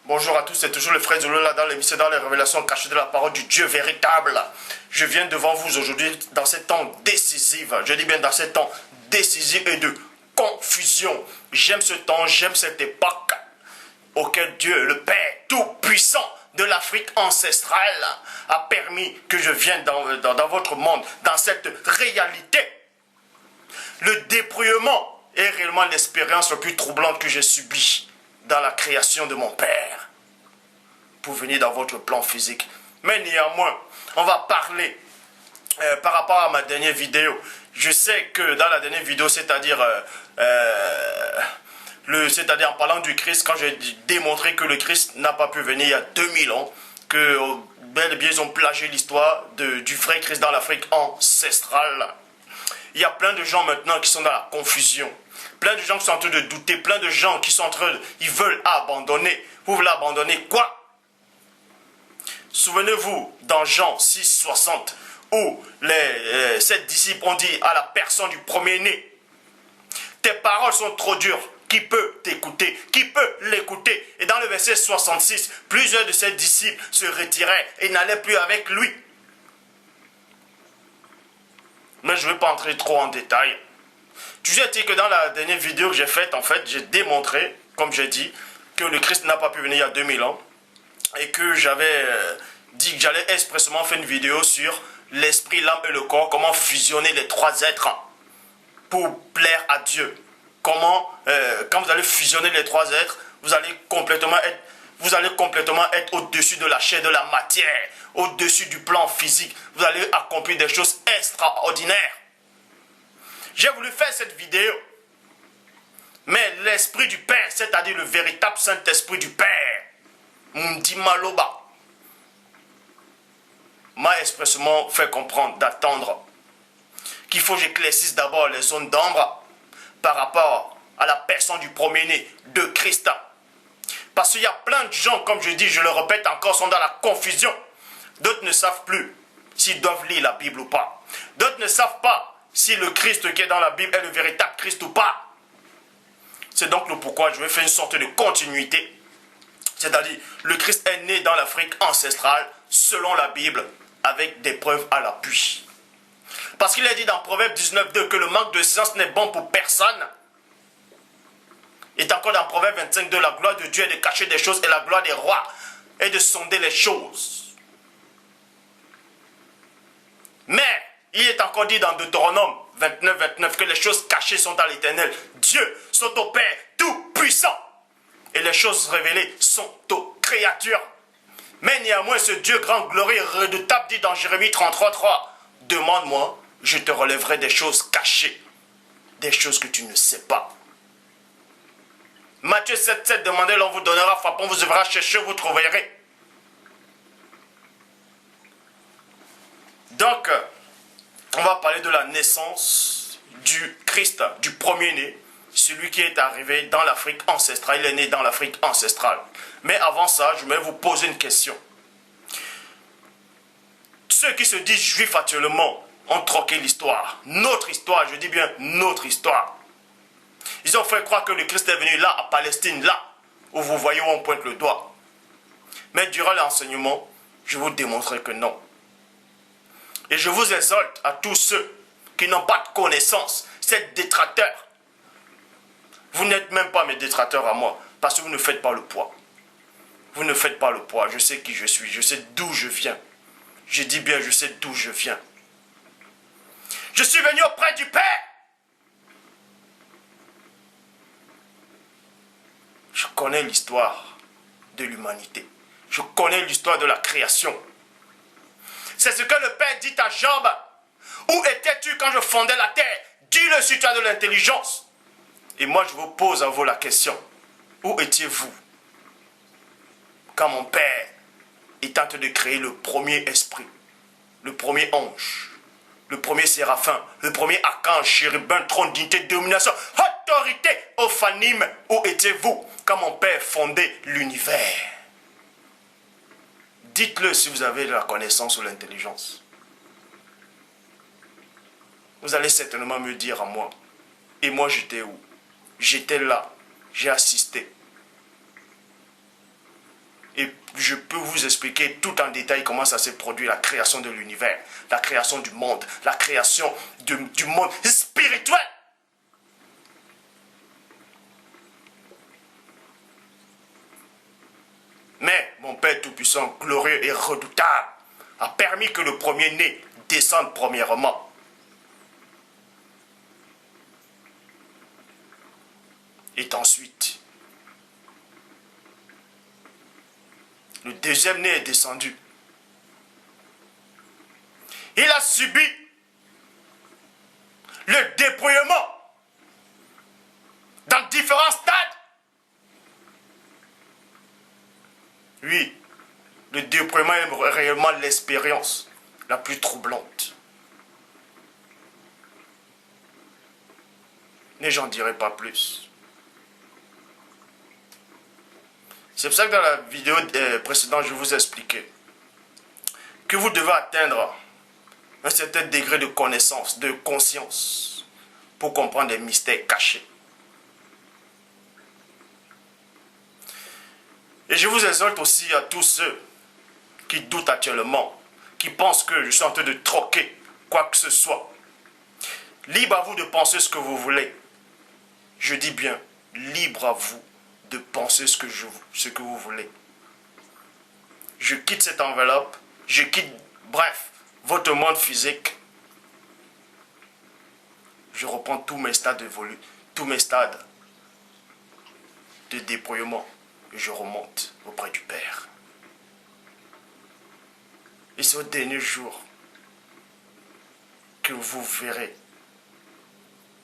Bonjour à tous, c'est toujours le frère Zolo là dans l'émission dans les révélations cachées de la parole du Dieu véritable. Je viens devant vous aujourd'hui dans ce temps décisif, je dis bien dans ce temps décisif et de confusion. J'aime ce temps, j'aime cette époque auquel Dieu, le Père Tout-Puissant de l'Afrique ancestrale, a permis que je vienne dans votre monde, dans cette réalité. Le dépouillement est réellement l'expérience la plus troublante que j'ai subie dans la création de mon Père, pour venir dans votre plan physique. Mais néanmoins, on va parler par rapport à ma dernière vidéo. Je sais que dans la dernière vidéo, c'est-à-dire en parlant du Christ, quand j'ai démontré que le Christ n'a pas pu venir il y a 2000 ans, que bel et bien ils ont plagié l'histoire du vrai Christ dans l'Afrique ancestrale. Il y a plein de gens maintenant qui sont dans la confusion. Plein de gens qui sont en train de douter, plein de gens qui sont en train ils veulent abandonner. Vous voulez abandonner quoi? Souvenez-vous dans Jean 6, 60, où les 7 disciples ont dit à la personne du premier-né, tes paroles sont trop dures, qui peut t'écouter? Qui peut l'écouter? Et dans le verset 66, plusieurs de ses disciples se retiraient et n'allaient plus avec lui. Mais je ne vais pas entrer trop en détail. Toujours est-il que dans la dernière vidéo que j'ai faite, en fait, j'ai démontré, comme j'ai dit, que le Christ n'a pas pu venir il y a 2000 ans. Et que j'avais dit que j'allais expressément faire une vidéo sur l'esprit, l'âme et le corps, comment fusionner les trois êtres pour plaire à Dieu. Comment, quand vous allez fusionner les trois êtres, vous allez complètement être au-dessus de la chair, de la matière, au-dessus du plan physique. Vous allez accomplir des choses extraordinaires. J'ai voulu faire cette vidéo, mais l'esprit du Père, c'est-à-dire le véritable Saint-Esprit du Père, Mundi Maloba, m'a expressément fait comprendre d'attendre qu'il faut que j'éclaircisse d'abord les zones d'ombre par rapport à la personne du premier-né de Christ. Parce qu'il y a plein de gens, comme je dis, je le répète encore, sont dans la confusion. D'autres ne savent plus s'ils doivent lire la Bible ou pas. D'autres ne savent pas si le Christ qui est dans la Bible est le véritable Christ ou pas. C'est donc le pourquoi je vais faire une sorte de continuité. C'est-à-dire, le Christ est né dans l'Afrique ancestrale, selon la Bible, avec des preuves à l'appui. Parce qu'il est dit dans Proverbe 19.2 que le manque de science n'est bon pour personne. Et encore dans Proverbe 25.2, la gloire de Dieu est de cacher des choses et la gloire des rois est de sonder les choses. Mais, il est encore dit dans Deutéronome 29.29 que les choses cachées sont à l'Éternel. Dieu sont au Père tout-puissant. Et les choses révélées sont aux créatures. Mais néanmoins, ce Dieu grand, glorieux, redoutable dit dans Jérémie 33.3, demande-moi, je te relèverai des choses cachées, des choses que tu ne sais pas. Matthieu 7.7, demandez, l'on vous donnera, frappons, vous ouvrira, cherchez, vous trouverez. Donc, on va parler de la naissance du Christ, du premier-né, celui qui est arrivé dans l'Afrique ancestrale. Il est né dans l'Afrique ancestrale. Mais avant ça, je vais vous poser une question. Ceux qui se disent juifs actuellement ont troqué l'histoire. Notre histoire, je dis bien notre histoire. Ils ont fait croire que le Christ est venu là, à Palestine, là, où vous voyez où on pointe le doigt. Mais durant l'enseignement, je vous démontrerai que non. Et je vous exhorte à tous ceux qui n'ont pas de connaissance, ces détracteurs. Vous n'êtes même pas mes détracteurs à moi, parce que vous ne faites pas le poids. Vous ne faites pas le poids, je sais qui je suis, je sais d'où je viens. Je dis bien, je sais d'où je viens. Je suis venu auprès du Père. Je connais l'histoire de l'humanité. Je connais l'histoire de la création. C'est ce que le Père dit à Job. Où étais-tu quand je fondais la terre? Dis-le si tu as de l'intelligence. Et moi, je vous pose à vous la question. Où étiez-vous quand mon Père est en train de créer le premier esprit, le premier ange, le premier séraphin, le premier archange, chérubin, trône, dignité, domination, autorité, ophanime? Où étiez-vous quand mon Père fondait l'univers? Dites-le si vous avez la connaissance ou l'intelligence. Vous allez certainement me dire à moi. Et moi, j'étais où? J'étais là. J'ai assisté. et je peux vous expliquer tout en détail comment ça s'est produit, la création de l'univers, la création du monde, la création du monde spirituel. Mais mon Père Tout-Puissant, glorieux et redoutable, a permis que le premier-né descende premièrement. Et ensuite, le deuxième-né est descendu. Il a subi le dépouillement dans différents stades. Oui, le dépouillement est réellement l'expérience la plus troublante. Mais j'en dirai pas plus. C'est pour ça que dans la vidéo précédente, je vous ai expliqué que vous devez atteindre un certain degré de connaissance, de conscience, pour comprendre les mystères cachés. Et je vous exhorte aussi à tous ceux qui doutent actuellement, qui pensent que je suis en train de troquer quoi que ce soit. Libre à vous de penser ce que vous voulez. Je dis bien, libre à vous de penser ce que vous voulez. Je quitte cette enveloppe, je quitte, bref, votre monde physique. Je reprends tous mes stades tous mes stades de dépouillement et je remonte auprès du Père. Et c'est au dernier jour que vous verrez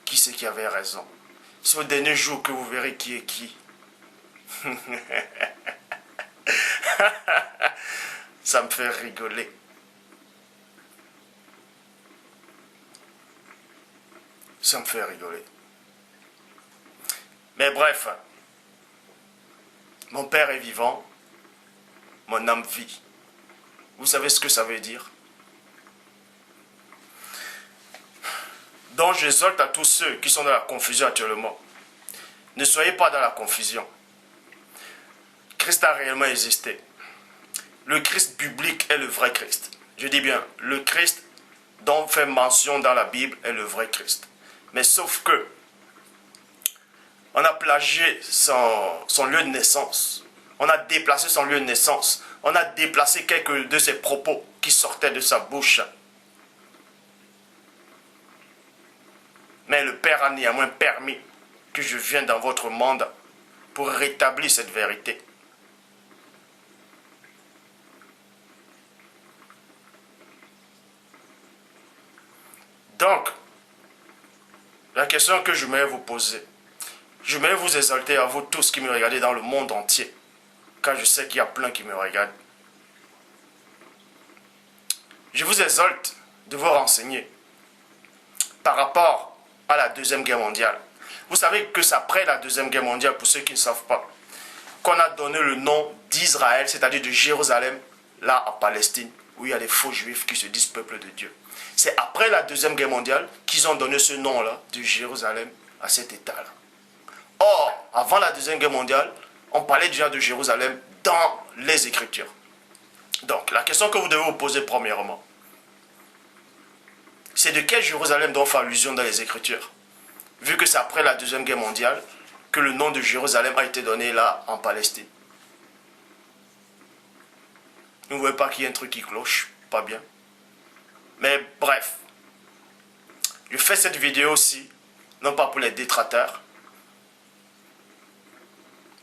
qui c'est qui avait raison. C'est au dernier jour que vous verrez qui est qui. Ça me fait rigoler. Ça me fait rigoler. Mais bref, mon Père est vivant, mon âme vit. Vous savez ce que ça veut dire? Donc j'exhorte à tous ceux qui sont dans la confusion actuellement. Ne soyez pas dans la confusion. Christ a réellement existé. Le Christ biblique est le vrai Christ. Je dis bien, le Christ dont on fait mention dans la Bible est le vrai Christ. Mais sauf que, on a plagié son lieu de naissance. On a déplacé son lieu de naissance. On a déplacé quelques de ses propos qui sortaient de sa bouche. Mais le Père a néanmoins permis que je vienne dans votre monde pour rétablir cette vérité. Donc, la question que je vais vous poser, je vais vous exalter à vous tous qui me regardez dans le monde entier, car je sais qu'il y a plein qui me regardent. Je vous exalte de vous renseigner par rapport à la Deuxième Guerre mondiale. Vous savez que c'est après la Deuxième Guerre mondiale, pour ceux qui ne savent pas, qu'on a donné le nom d'Israël, c'est-à-dire de Jérusalem, là à Palestine, où il y a des faux juifs qui se disent peuple de Dieu. C'est après la Deuxième Guerre mondiale qu'ils ont donné ce nom-là de Jérusalem à cet État-là. Or, avant la Deuxième Guerre mondiale, on parlait déjà de Jérusalem dans les Écritures. Donc, la question que vous devez vous poser premièrement, c'est de quel Jérusalem dont on fait allusion dans les Écritures? Vu que c'est après la Deuxième Guerre mondiale que le nom de Jérusalem a été donné là, en Palestine. Vous ne voyez pas qu'il y a un truc qui cloche? Pas bien. Mais bref, je fais cette vidéo aussi, non pas pour les détracteurs,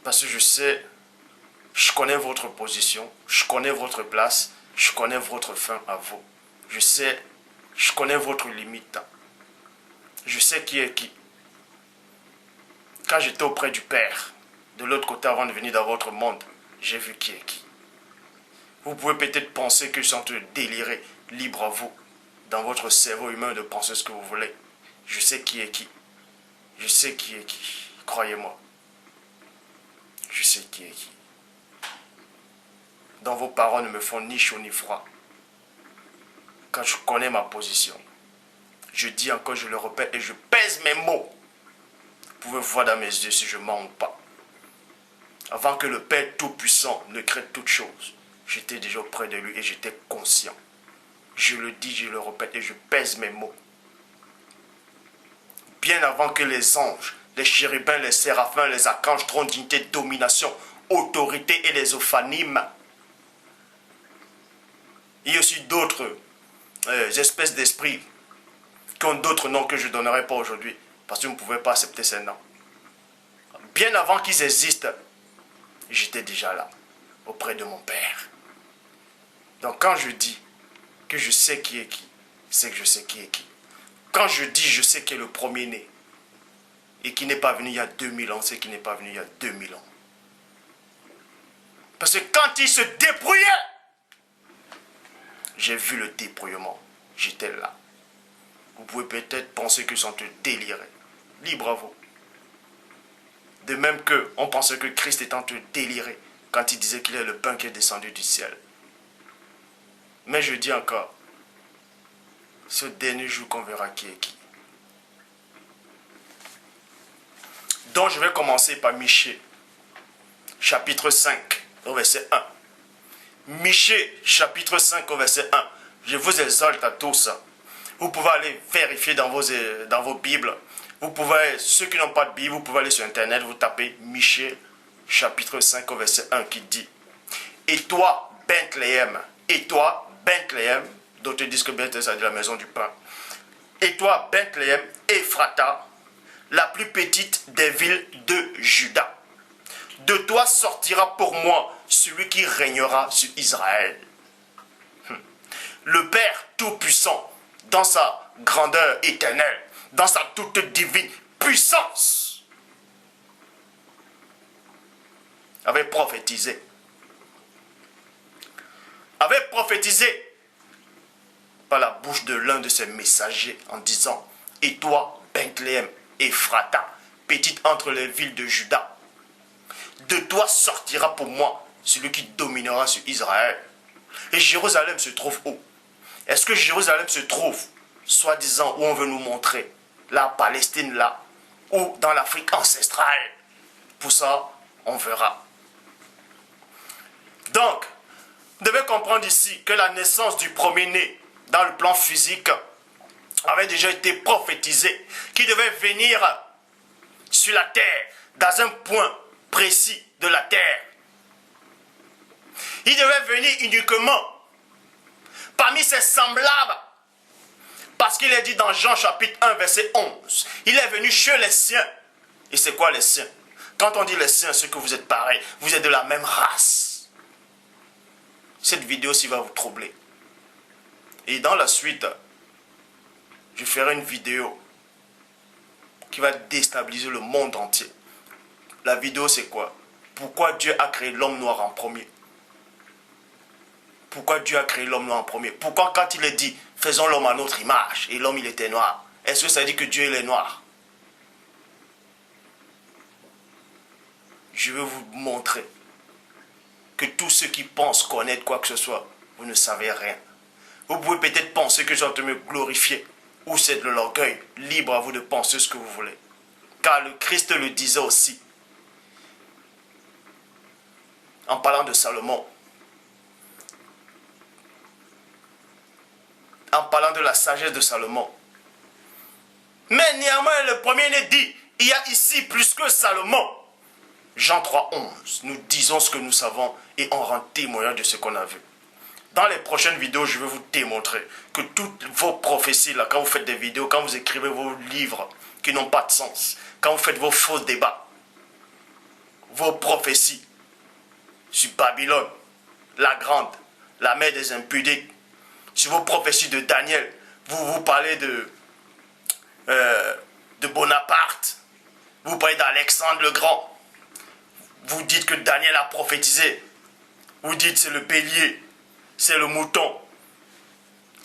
parce que je sais, je connais votre position, je connais votre place, je connais votre fin à vous. Je sais, je connais votre limite. Je sais qui est qui. Quand j'étais auprès du Père, de l'autre côté avant de venir dans votre monde, j'ai vu qui est qui. Vous pouvez peut-être penser que je suis en train de délirer, libre à vous, dans votre cerveau humain de penser ce que vous voulez. Je sais qui est qui. Je sais qui est qui. Croyez-moi. Je sais qui est qui. Dans vos paroles ne me font ni chaud ni froid. Quand je connais ma position, je dis encore, je le répète et je pèse mes mots. Vous pouvez voir dans mes yeux si je mens ou pas. Avant que le Père Tout-Puissant ne crée toutes choses, j'étais déjà auprès de lui et j'étais conscient. Je le dis, je le répète et je pèse mes mots. Bien avant que les anges, les chérubins, les séraphins, les archanges trônent dignité, domination, autorité et les ophanimes. Il y a aussi d'autres espèces d'esprits qui ont d'autres noms que je ne donnerai pas aujourd'hui parce que vous ne pouvez pas accepter ces noms. Bien avant qu'ils existent, j'étais déjà là, auprès de mon Père. Donc quand je dis que je sais qui est qui, c'est que je sais qui est qui. Quand je dis je sais qui est le premier-né et qui n'est pas venu il y a 2000 ans, c'est qui n'est pas venu il y a 2000 ans. Parce que quand il se débrouillait, j'ai vu le débrouillement. J'étais là. Vous pouvez peut-être penser que sont délirés. Libre à vous. De même qu'on pensait que Christ était en train de délirer quand il disait qu'il est le pain qui est descendu du ciel. Mais je dis encore, ce dernier jour qu'on verra qui est qui. Donc je vais commencer par Michée, chapitre 5, au verset 1. Michée, chapitre 5, au verset 1. Je vous exalte à tous. Vous pouvez aller vérifier dans vos Bibles. Vous pouvez, ceux qui n'ont pas de Bible, vous pouvez aller sur Internet, vous tapez Michée, chapitre 5, au verset 1, qui dit: Et toi, Bethléem, d'autres disent que Bethléem, c'est la maison du pain. Et toi, Bethléem, Ephrata, la plus petite des villes de Juda. De toi sortira pour moi celui qui régnera sur Israël. Le Père Tout-Puissant, dans sa grandeur éternelle, dans sa toute divine puissance, avait prophétisé par la bouche de l'un de ses messagers en disant: Et toi, Bethléem, Ephrata, petite entre les villes de Juda, de toi sortira pour moi celui qui dominera sur Israël. Et Jérusalem se trouve où? Est-ce que Jérusalem se trouve, soi-disant, où on veut nous montrer, la Palestine là, ou dans l'Afrique ancestrale? Pour ça, on verra. Donc, vous devez comprendre ici que la naissance du premier-né dans le plan physique avait déjà été prophétisée, qui devait venir sur la terre, dans un point précis de la terre. Il devait venir uniquement parmi ses semblables, parce qu'il est dit dans Jean chapitre 1 verset 11, il est venu chez les siens. Et c'est quoi les siens? Quand on dit les siens, c'est que vous êtes pareils, vous êtes de la même race. Cette vidéo-ci va vous troubler. Et dans la suite, je ferai une vidéo qui va déstabiliser le monde entier. La vidéo, c'est quoi? Pourquoi Dieu a créé l'homme noir en premier? Pourquoi Dieu a créé l'homme noir en premier? Pourquoi quand il est dit, faisons l'homme à notre image, et l'homme il était noir, est-ce que ça dit que Dieu il est noir? Je vais vous montrer que tous ceux qui pensent connaître quoi que ce soit, vous ne savez rien. Vous pouvez peut-être penser que je vais me glorifier, ou c'est de l'orgueil. Libre à vous de penser ce que vous voulez. Car le Christ le disait aussi, en parlant de Salomon, en parlant de la sagesse de Salomon. Mais néanmoins, le premier-né dit, il y a ici plus que Salomon. Jean 3, 11, nous disons ce que nous savons et on rend témoignage de ce qu'on a vu. Dans les prochaines vidéos, je vais vous démontrer que toutes vos prophéties, là, quand vous faites des vidéos, quand vous écrivez vos livres qui n'ont pas de sens, quand vous faites vos faux débats, vos prophéties sur Babylone, la grande, la mère des impudiques, sur vos prophéties de Daniel, vous parlez de Bonaparte, vous parlez d'Alexandre le Grand, vous dites que Daniel a prophétisé, vous dites c'est le bélier, c'est le mouton,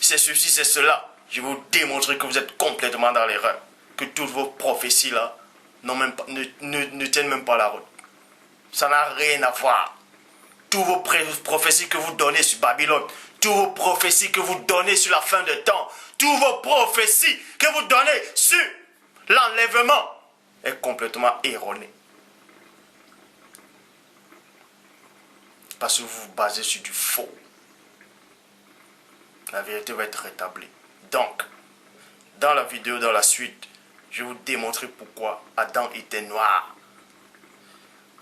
c'est ceci, c'est cela. Je vais vous démontrer que vous êtes complètement dans l'erreur, que toutes vos prophéties là ne tiennent même pas la route. Ça n'a rien à voir. Toutes vos prophéties que vous donnez sur Babylone, toutes vos prophéties que vous donnez sur la fin des temps, toutes vos prophéties que vous donnez sur l'enlèvement est complètement erroné. Parce que vous vous basez sur du faux. La vérité va être rétablie. Donc, dans la vidéo, dans la suite, je vais vous démontrer pourquoi Adam était noir.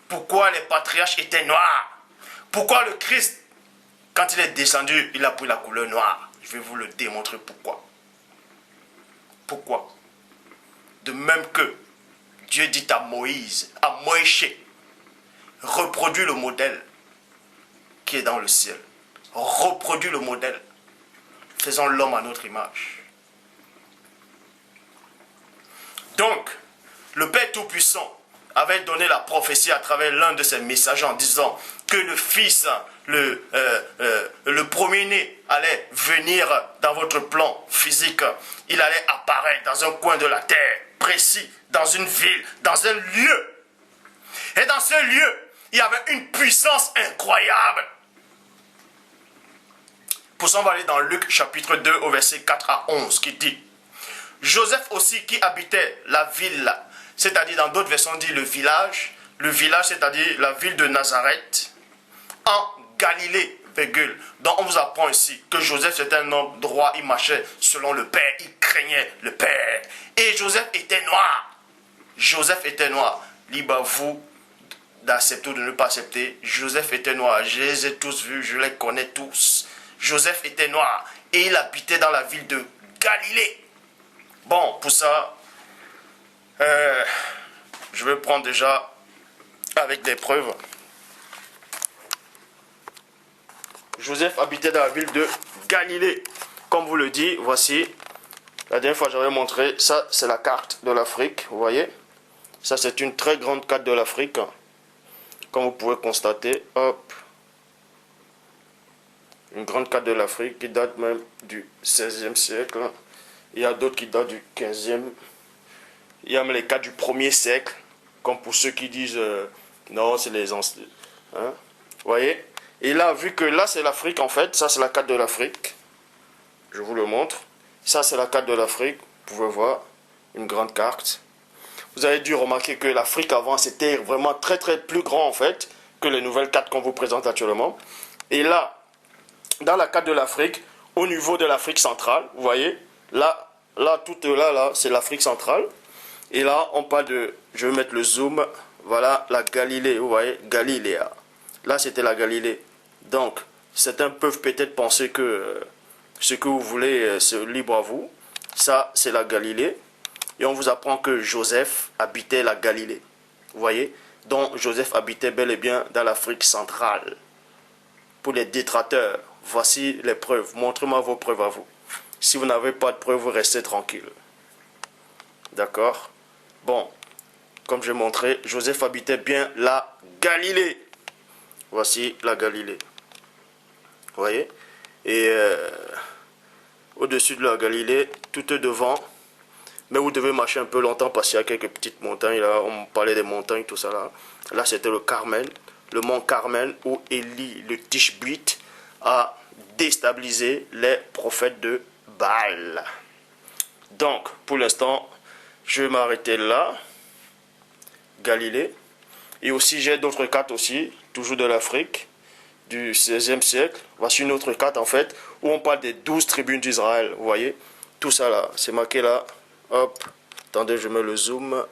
Pourquoi les patriarches étaient noirs. Pourquoi le Christ, quand il est descendu, il a pris la couleur noire. Je vais vous le démontrer pourquoi. Pourquoi? De même que Dieu dit à Moïse, à Moïse, reproduis le modèle qui est dans le ciel. Reproduis le modèle. Faisons l'homme à notre image. Donc, le Père Tout-Puissant avait donné la prophétie à travers l'un de ses messages en disant que le Fils, le premier-né, allait venir dans votre plan physique. Il allait apparaître dans un coin de la terre, précis, dans une ville, dans un lieu. Et dans ce lieu, il y avait une puissance incroyable. Pour ça, on va aller dans Luc chapitre 2 au verset 4 à 11 qui dit: Joseph aussi qui habitait la ville, c'est-à-dire dans d'autres versions on dit le village c'est-à-dire la ville de Nazareth, en Galilée, virgule. Donc on vous apprend ici que Joseph c'était un homme droit, il marchait selon le Père, il craignait le Père. Et Joseph était noir. Joseph était noir. Libre à vous d'accepter ou de ne pas accepter. Joseph était noir. Je les ai tous vus, je les connais tous. Joseph était noir et il habitait dans la ville de Galilée. Bon, pour ça, je vais prendre déjà avec des preuves. Joseph habitait dans la ville de Galilée. Comme vous le dit, voici. La dernière fois, j'avais montré, ça c'est la carte de l'Afrique, vous voyez. Ça c'est une très grande carte de l'Afrique. Comme vous pouvez constater, hop. Une grande carte de l'Afrique qui date même du 16e siècle. Il y a d'autres qui datent du 15e. Il y a même les cartes du 1er siècle. Comme pour ceux qui disent non, c'est les anciens. Hein? Vous voyez? Et là, vu que là c'est l'Afrique en fait, ça c'est la carte de l'Afrique. Je vous le montre. Ça c'est la carte de l'Afrique. Vous pouvez voir une grande carte. Vous avez dû remarquer que l'Afrique avant c'était vraiment très plus grand en fait que les nouvelles cartes qu'on vous présente actuellement. Et là, dans la carte de l'Afrique, au niveau de l'Afrique centrale, vous voyez, là, tout là, c'est l'Afrique centrale. Et là, on parle de, je vais mettre le zoom, voilà, la Galilée, vous voyez, Galiléa. Là, c'était la Galilée. Donc, certains peuvent peut-être penser que ce que vous voulez, c'est libre à vous. Ça, c'est la Galilée. Et on vous apprend que Joseph habitait la Galilée. Vous voyez, donc Joseph habitait bel et bien dans l'Afrique centrale. Pour les détracteurs, voici les preuves. Montrez-moi vos preuves à vous. Si vous n'avez pas de preuves, vous restez tranquille. D'accord? Bon, comme j'ai montré, Joseph habitait bien la Galilée. Voici la Galilée. Vous voyez? Et au-dessus de la Galilée, tout est devant. Mais vous devez marcher un peu longtemps parce qu'il y a quelques petites montagnes. Là, on parlait des montagnes, tout ça là. Là, c'était le Carmel. Le mont Carmel où Élie, le Tishbite, a déstabilisé les prophètes de Baal. Donc, pour l'instant, je vais m'arrêter là. Galilée. Et aussi, j'ai d'autres cartes aussi, toujours de l'Afrique, du 16e siècle. Voici une autre carte, en fait, où on parle des 12 tribus d'Israël. Vous voyez, tout ça là, c'est marqué là. Hop, attendez, je mets le zoom.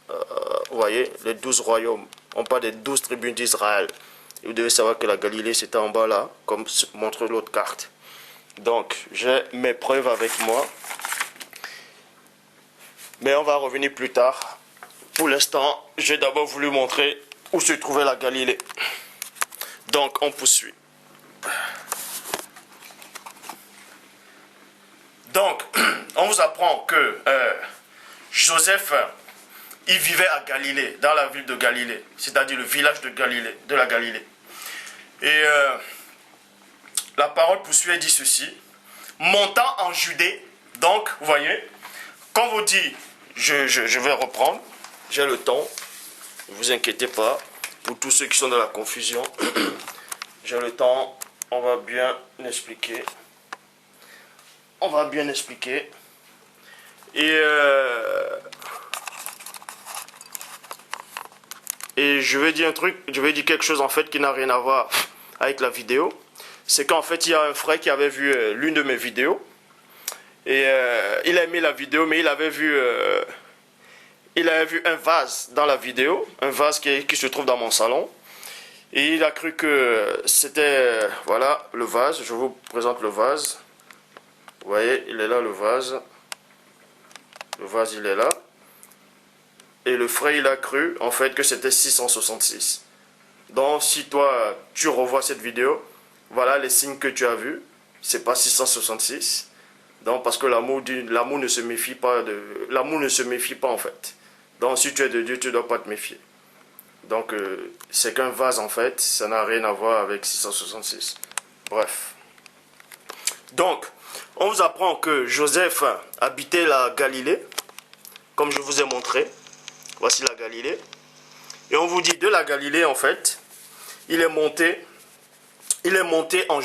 Vous voyez, les 12 royaumes. On parle des 12 tribus d'Israël. Vous devez savoir que la Galilée, c'était en bas là, comme montre l'autre carte. Donc, j'ai mes preuves avec moi. Mais on va revenir plus tard. Pour l'instant, j'ai d'abord voulu montrer où se trouvait la Galilée. Donc, on poursuit. Donc, on vous apprend que Joseph, il vivait à Galilée, dans la ville de Galilée, c'est-à-dire le village de Galilée, de la Galilée. Et la parole poursuit et dit ceci: montant en Judée, donc, vous voyez, quand vous dit, je vais reprendre, j'ai le temps, ne vous inquiétez pas, pour tous ceux qui sont dans la confusion, j'ai le temps, on va bien expliquer. On va bien expliquer. Et Et je vais dire un truc, je vais dire quelque chose en fait qui n'a rien à voir avec la vidéo. C'est qu'en fait, il y a un frère qui avait vu l'une de mes vidéos. Et il a aimé la vidéo, mais il avait vu un vase dans la vidéo. Un vase qui se trouve dans mon salon. Et il a cru que c'était, voilà, le vase. Je vous présente le vase. Vous voyez, il est là le vase. Le vase, il est là. Et le frère, il a cru, en fait, que c'était 666. Donc, si toi, tu revois cette vidéo, voilà les signes que tu as vus. C'est pas 666. Donc, parce que l'amour ne se méfie pas l'amour ne se méfie pas, en fait. Donc, si tu es de Dieu, tu ne dois pas te méfier. Donc, c'est qu'un vase, en fait. Ça n'a rien à voir avec 666. Bref. Donc, on vous apprend que Joseph habitait la Galilée, comme je vous ai montré. Voici la Galilée. Et on vous dit de la Galilée, en fait, il est monté en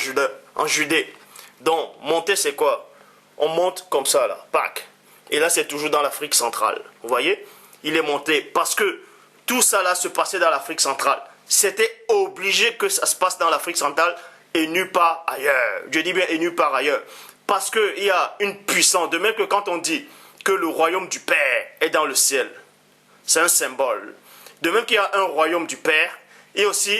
Judée. Donc, monter, c'est quoi? On monte comme ça, là, Pâques. Et là, c'est toujours dans l'Afrique centrale. Vous voyez? Il est monté parce que tout ça, là, se passait dans l'Afrique centrale. C'était obligé que ça se passe dans l'Afrique centrale et nulle part ailleurs. Je dis bien et nulle part ailleurs. Parce qu'il y a une puissance. De même que quand on dit que le royaume du Père est dans le ciel. C'est un symbole. De même qu'il y a un royaume du Père, il y a aussi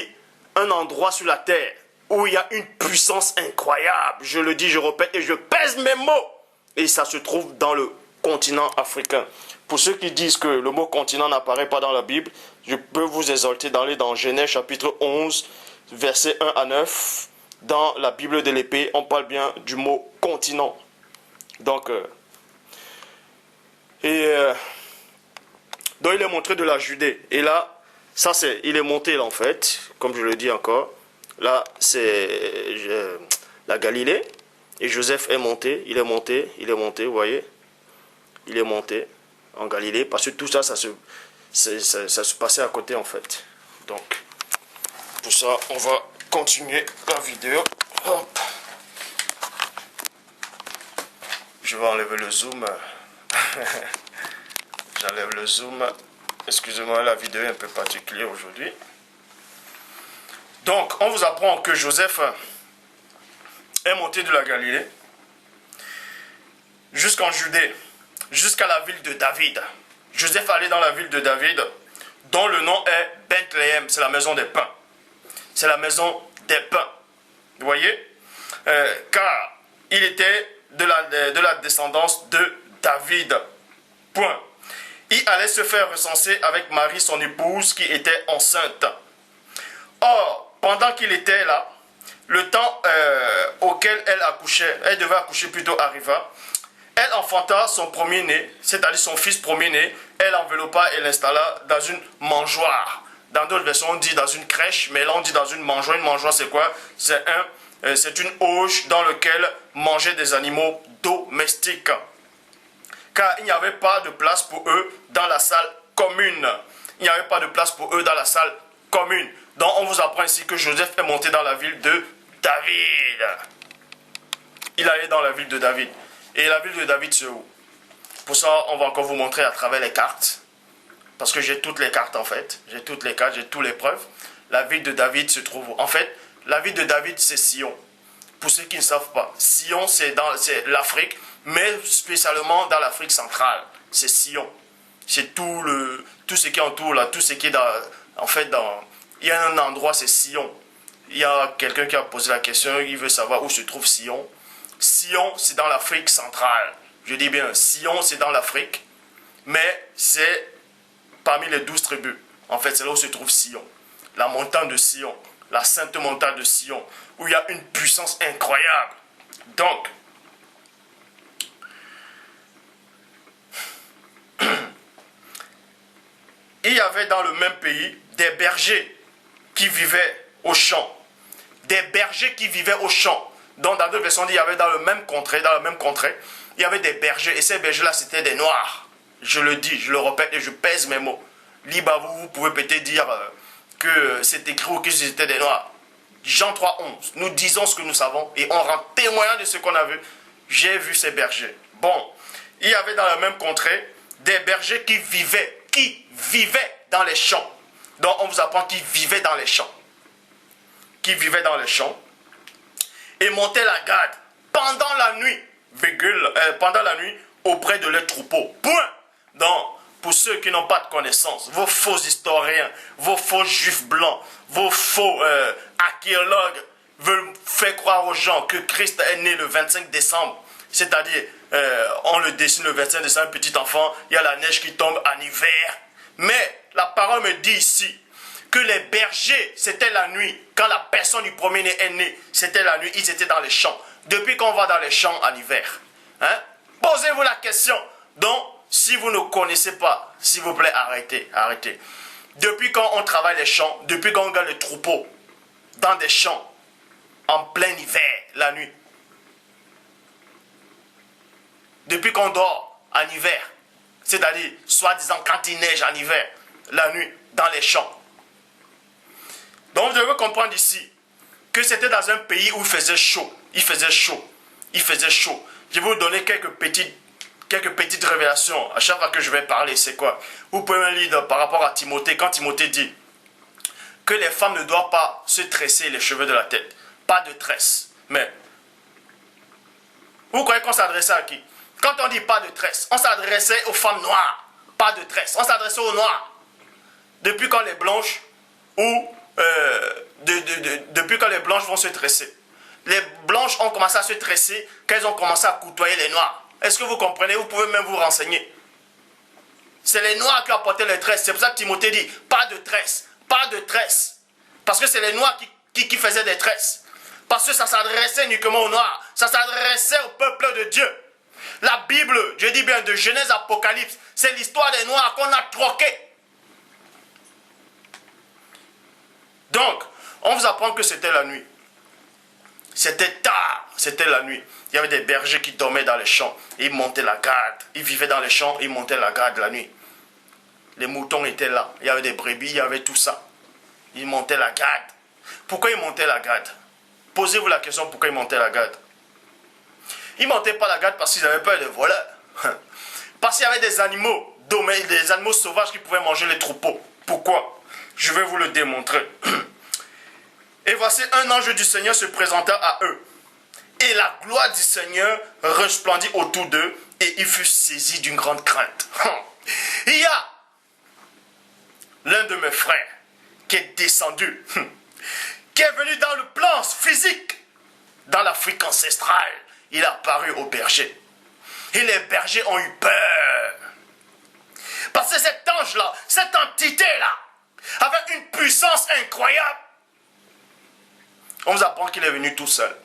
un endroit sur la terre où il y a une puissance incroyable. Je le dis, je répète et je pèse mes mots. Et ça se trouve dans le continent africain. Pour ceux qui disent que le mot continent n'apparaît pas dans la Bible, je peux vous exhorter d'aller dans Genèse chapitre 11, versets 1 à 9. Dans la Bible de l'épée, on parle bien du mot continent. Donc, donc il est montré de la Judée. Et là, ça c'est, il est monté là en fait, comme je le dis encore. Là, c'est la Galilée. Et Joseph est monté, il est monté, vous voyez. Il est monté en Galilée. Parce que tout ça, ça se passait à côté en fait. Donc, pour ça, on va continuer la vidéo. Hop. Je vais enlever le zoom. J'enlève le zoom. Excusez-moi, la vidéo est un peu particulière aujourd'hui. Donc, on vous apprend que Joseph est monté de la Galilée jusqu'en Judée, jusqu'à la ville de David. Joseph allait dans la ville de David, dont le nom est Bethléem. C'est la maison des pains. C'est la maison des pains. Vous voyez? Car il était de la descendance de David. Point. Il allait se faire recenser avec Marie, son épouse, qui était enceinte. Or, pendant qu'il était là, le temps auquel elle devait accoucher plutôt arriva. Elle enfanta son premier-né, c'est-à-dire son fils premier-né. Elle enveloppa et l'installa dans une mangeoire. Dans d'autres versions, on dit dans une crèche, mais là on dit dans une mangeoire. Une mangeoire, c'est quoi? C'est une auge dans laquelle mangeaient des animaux domestiques. Car il n'y avait pas de place pour eux dans la salle commune. Il n'y avait pas de place pour eux dans la salle commune. Donc on vous apprend ici que Joseph est monté dans la ville de David. Il allait dans la ville de David. Et la ville de David, c'est où? Pour ça, on va encore vous montrer à travers les cartes. Parce que j'ai toutes les cartes en fait. J'ai toutes les cartes, j'ai toutes les preuves. La ville de David se trouve où? En fait, la ville de David, c'est Sion. Pour ceux qui ne savent pas, Sion, c'est l'Afrique, mais spécialement dans l'Afrique centrale. C'est Sion. C'est tout ce qui entoure là, tout ce qui est il y a un endroit, c'est Sion. Il y a quelqu'un qui a posé la question, il veut savoir où se trouve Sion. Sion, c'est dans l'Afrique centrale. Je dis bien, Sion, c'est dans l'Afrique, mais c'est parmi les 12 tribus. En fait, c'est là où se trouve Sion. La montagne de Sion, la sainte montagne de Sion, où il y a une puissance incroyable. Donc, il y avait dans le même pays des bergers qui vivaient au champ. Des bergers qui vivaient au champ. Donc, dans d'autres versions, il y avait dans la même contrée, il y avait des bergers. Et ces bergers-là, c'était des noirs. Je le dis, je le répète et je pèse mes mots. Libre à vous, vous pouvez peut-être dire que c'est écrit ou que c'était des noirs. Jean 3,11, nous disons ce que nous savons et on rend témoin de ce qu'on a vu. J'ai vu ces bergers. Bon, il y avait dans la même contrée des bergers qui vivaient dans les champs. Donc on vous apprend qu'il vivait dans les champs. Qu'il vivait dans les champs. Et montait la garde pendant la nuit, pendant la nuit auprès de leurs troupeaux. Point. Donc, pour ceux qui n'ont pas de connaissances, vos faux historiens, vos faux juifs blancs, vos faux archéologues veulent faire croire aux gens que Christ est né le 25 décembre. C'est-à-dire, on le dessine le 25 décembre, un petit enfant, il y a la neige qui tombe en hiver. Mais la parole me dit ici que les bergers, c'était la nuit. Quand la personne du premier-né est née, c'était la nuit, ils étaient dans les champs. Depuis qu'on va dans les champs en hiver. Hein? Posez-vous la question. Donc, si vous ne connaissez pas, s'il vous plaît, arrêtez, arrêtez. Depuis quand on travaille les champs, depuis quand on gagne le troupeau dans des champs, en plein hiver, la nuit. Depuis qu'on dort en hiver, c'est-à-dire, soi-disant, quand il neige en hiver, la nuit, dans les champs. Donc, vous devez comprendre ici que c'était dans un pays où il faisait chaud. Il faisait chaud. Il faisait chaud. Je vais vous donner quelques petites révélations à chaque fois que je vais parler. C'est quoi? Vous pouvez me lire par rapport à Timothée. Quand Timothée dit que les femmes ne doivent pas se tresser les cheveux de la tête. Pas de tresse. Mais, vous croyez qu'on s'adressait à qui? Quand on dit pas de tresse, on s'adressait aux femmes noires. Pas de tresse. On s'adressait aux noirs. Depuis quand les blanches ou depuis quand les blanches vont se tresser. Les blanches ont commencé à se tresser quand elles ont commencé à côtoyer les noirs. Est-ce que vous comprenez? Vous pouvez même vous renseigner. C'est les noirs qui ont apporté les tresses. C'est pour ça que Timothée dit, pas de tresses, pas de tresses. Parce que c'est les noirs qui faisaient des tresses. Parce que ça s'adressait uniquement aux noirs. Ça s'adressait au peuple de Dieu. La Bible, je dis bien de Genèse à Apocalypse, c'est l'histoire des noirs qu'on a troqués. Donc, on vous apprend que c'était la nuit. C'était tard, c'était la nuit. Il y avait des bergers qui dormaient dans les champs. Ils montaient la garde. Ils vivaient dans les champs, ils montaient la garde la nuit. Les moutons étaient là. Il y avait des brebis, il y avait tout ça. Ils montaient la garde. Pourquoi ils montaient la garde? Posez-vous la question pourquoi ils montaient la garde. Ils ne montaient pas la garde parce qu'ils avaient peur des voleurs. Parce qu'il y avait des animaux, des animaux sauvages qui pouvaient manger les troupeaux. Pourquoi? Je vais vous le démontrer. Et voici un ange du Seigneur se présenta à eux. Et la gloire du Seigneur resplendit autour d'eux et ils furent saisis d'une grande crainte. Il y a l'un de mes frères qui est descendu, qui est venu dans le plan physique, dans l'Afrique ancestrale. Il a apparu aux bergers. Et les bergers ont eu peur. Parce que cet ange-là, cette entité-là, avait une puissance incroyable. On vous apprend qu'il est venu tout seul.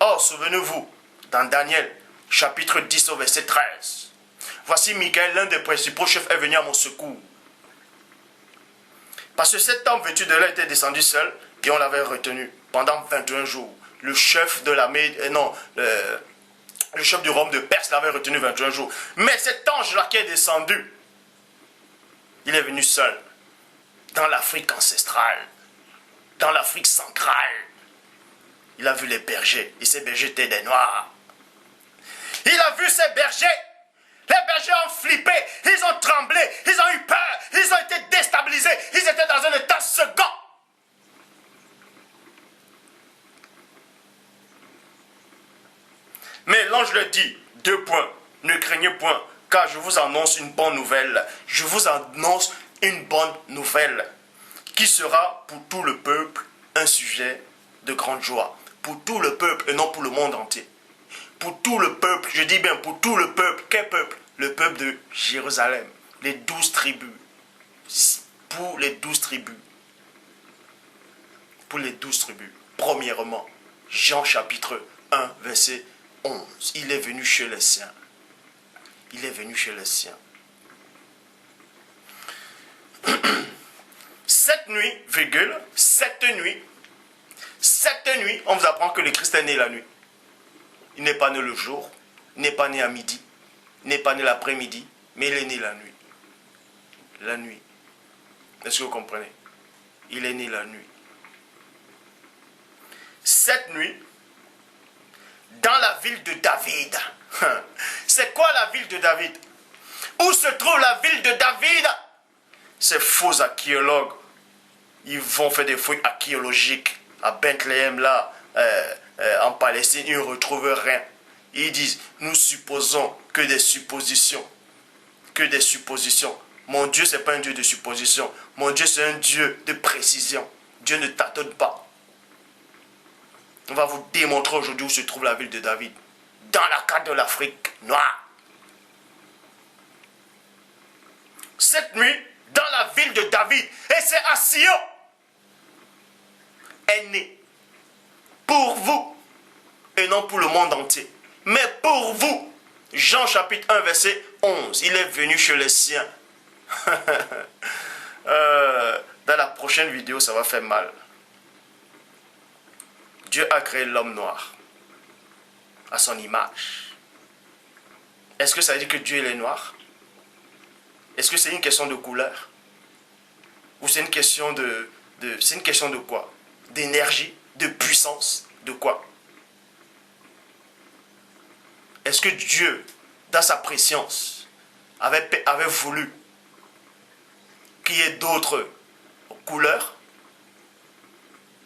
Or, souvenez-vous, dans Daniel, chapitre 10 au verset 13, voici Michael, l'un des principaux chefs, est venu à mon secours. Parce que cet homme vêtu de lin était descendu seul et on l'avait retenu pendant 21 jours. Le chef de l'armée, le chef du royaume de Perse l'avait retenu 21 jours. Mais cet ange-là qui est descendu, il est venu seul, dans l'Afrique ancestrale, dans l'Afrique centrale. Il a vu les bergers, et ces bergers étaient des noirs. Il a vu ces bergers, les bergers ont flippé, ils ont tremblé, ils ont eu peur, ils ont été déstabilisés, ils étaient dans un état second. Mais l'ange leur dit, 2 points, ne craignez point, car je vous annonce une bonne nouvelle. Je vous annonce une bonne nouvelle qui sera pour tout le peuple un sujet de grande joie. Pour tout le peuple et non pour le monde entier. Pour tout le peuple, je dis bien pour tout le peuple. Quel peuple? Le peuple de Jérusalem. Les 12 tribus. Pour les 12 tribus. Pour les 12 tribus. Premièrement, Jean chapitre 1, verset 11. Il est venu chez les siens. Il est venu chez les siens. Cette nuit, on vous apprend que le Christ est né la nuit. Il n'est pas né le jour, il n'est pas né à midi, il n'est pas né l'après-midi, mais il est né la nuit. La nuit. Est-ce que vous comprenez? Il est né la nuit. Cette nuit, dans la ville de David. C'est quoi la ville de David? Où se trouve la ville de David? ces faux archéologues, ils vont faire des fouilles archéologiques à Bethléem, là, en Palestine, ils ne retrouvent rien. Ils disent, nous supposons que des suppositions. Que des suppositions. Mon Dieu, ce n'est pas un Dieu de supposition. Mon Dieu, c'est un Dieu de précision. Dieu ne tâtonne pas. On va vous démontrer aujourd'hui où se trouve la ville de David. Dans la carte de l'Afrique noire. Cette nuit, dans la ville de David, et c'est à Sion, est né pour vous, et non pour le monde entier, mais pour vous. Jean chapitre 1 verset 11, il est venu chez les siens. Dans la prochaine vidéo, ça va faire mal. Dieu a créé l'homme noir à son image. Est-ce que ça veut dire que Dieu il est noir? Est-ce que c'est une question de couleur? Ou c'est une question c'est une question de quoi? D'énergie? De puissance? De quoi? Est-ce que Dieu, dans sa préscience, avait voulu qu'il y ait d'autres couleurs?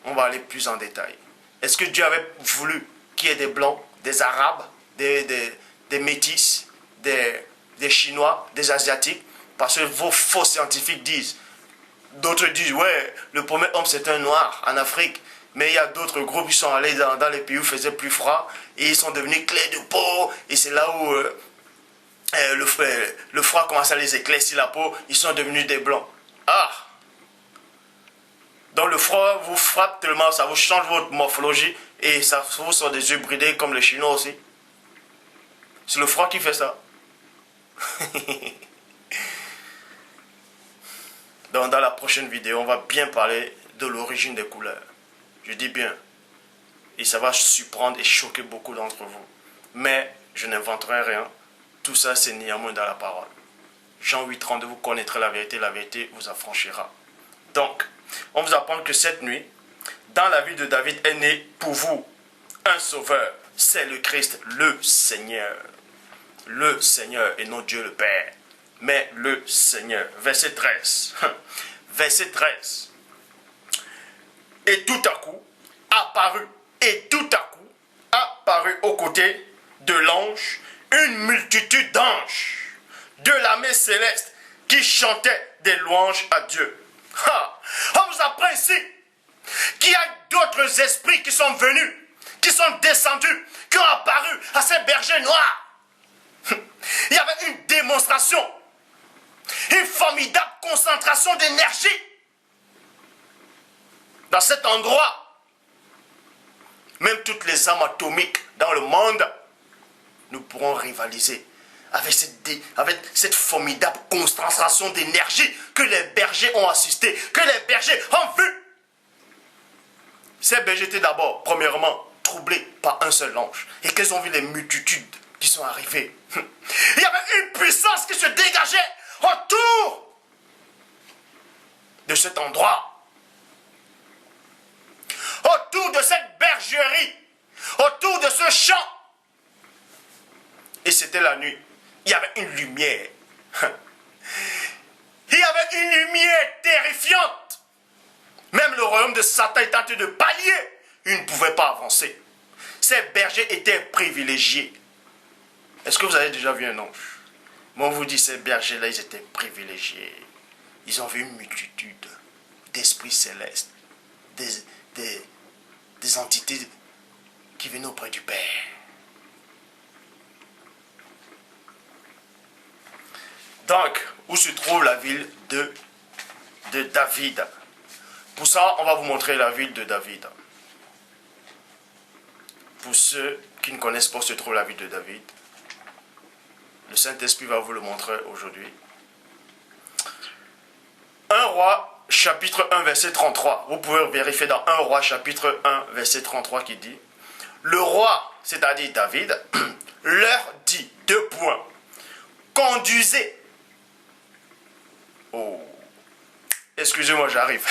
On va aller plus en détail. Est-ce que Dieu avait voulu qu'il y ait des blancs, des arabes, des métis, des chinois, des asiatiques? Parce que vos faux scientifiques disent, d'autres disent, ouais, le premier homme c'est un noir en Afrique. Mais il y a d'autres groupes qui sont allés dans les pays où il faisait plus froid et ils sont devenus clairs de peau. Et c'est là où le froid commence à les éclaircir la peau. Ils sont devenus des blancs. Ah! Donc le froid vous frappe tellement, ça vous change votre morphologie et ça vous sort des yeux bridés comme les Chinois aussi. C'est le froid qui fait ça. Donc dans la prochaine vidéo, on va bien parler de l'origine des couleurs. Je dis bien. Et ça va surprendre et choquer beaucoup d'entre vous. Mais je n'inventerai rien. Tout ça, c'est néanmoins dans la parole. Jean 8,32, vous connaîtrez la vérité vous affranchira. Donc, on vous apprend que cette nuit, dans la ville de David est né pour vous un sauveur. C'est le Christ, le Seigneur. Le Seigneur et non Dieu le Père. Mais le Seigneur. Verset 13. Verset 13. Et tout à coup, apparut aux côtés de l'ange, une multitude d'anges de l'armée céleste qui chantaient des louanges à Dieu. On vous apprend ici qu'il y a d'autres esprits qui sont venus, qui sont descendus, qui ont apparu à ces bergers noirs. Il y avait une démonstration, une formidable concentration d'énergie dans cet endroit. Même toutes les armes atomiques dans le monde, nous pourrons rivaliser avec cette formidable concentration d'énergie que les bergers ont assisté, que les bergers ont vu. Ces bergers étaient d'abord, premièrement, troublés par un seul ange. Et qu'ils ont vu les multitudes qui sont arrivées. Il y avait une puissance qui se dégageait autour de cet endroit. Autour de cette bergerie, autour de ce champ. Et c'était la nuit. Il y avait une lumière. Il y avait une lumière terrifiante. Même le royaume de Satan était en train de palier. Il ne pouvait pas avancer. Ces bergers étaient privilégiés. Est-ce que vous avez déjà vu un ange? Moi, on vous dit, ces bergers-là, ils étaient privilégiés. Ils ont vu une multitude d'esprits célestes, des entités qui venaient auprès du Père. Donc, où se trouve la ville de David? Pour ça, on va vous montrer la ville de David. Pour ceux qui ne connaissent pas où se trouve la ville de David, le Saint-Esprit va vous le montrer aujourd'hui. 1 Roi, chapitre 1, verset 33. Vous pouvez vérifier dans 1 Roi, chapitre 1, verset 33 qui dit: le roi, c'est-à-dire David, leur dit, 2 points, conduisez. Oh, excusez-moi, j'arrive.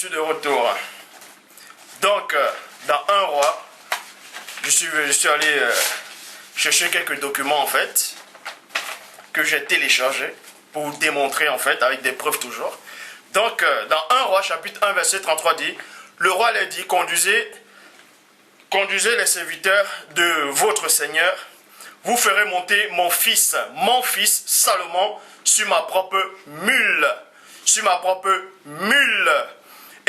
suis de retour. Donc, dans un roi, je suis allé chercher quelques documents en fait, que j'ai téléchargés pour vous démontrer en fait, avec des preuves toujours. Donc, dans un roi, chapitre 1, verset 33 dit, le roi leur dit, conduisez les serviteurs de votre Seigneur, vous ferez monter mon fils Salomon, sur ma propre mule,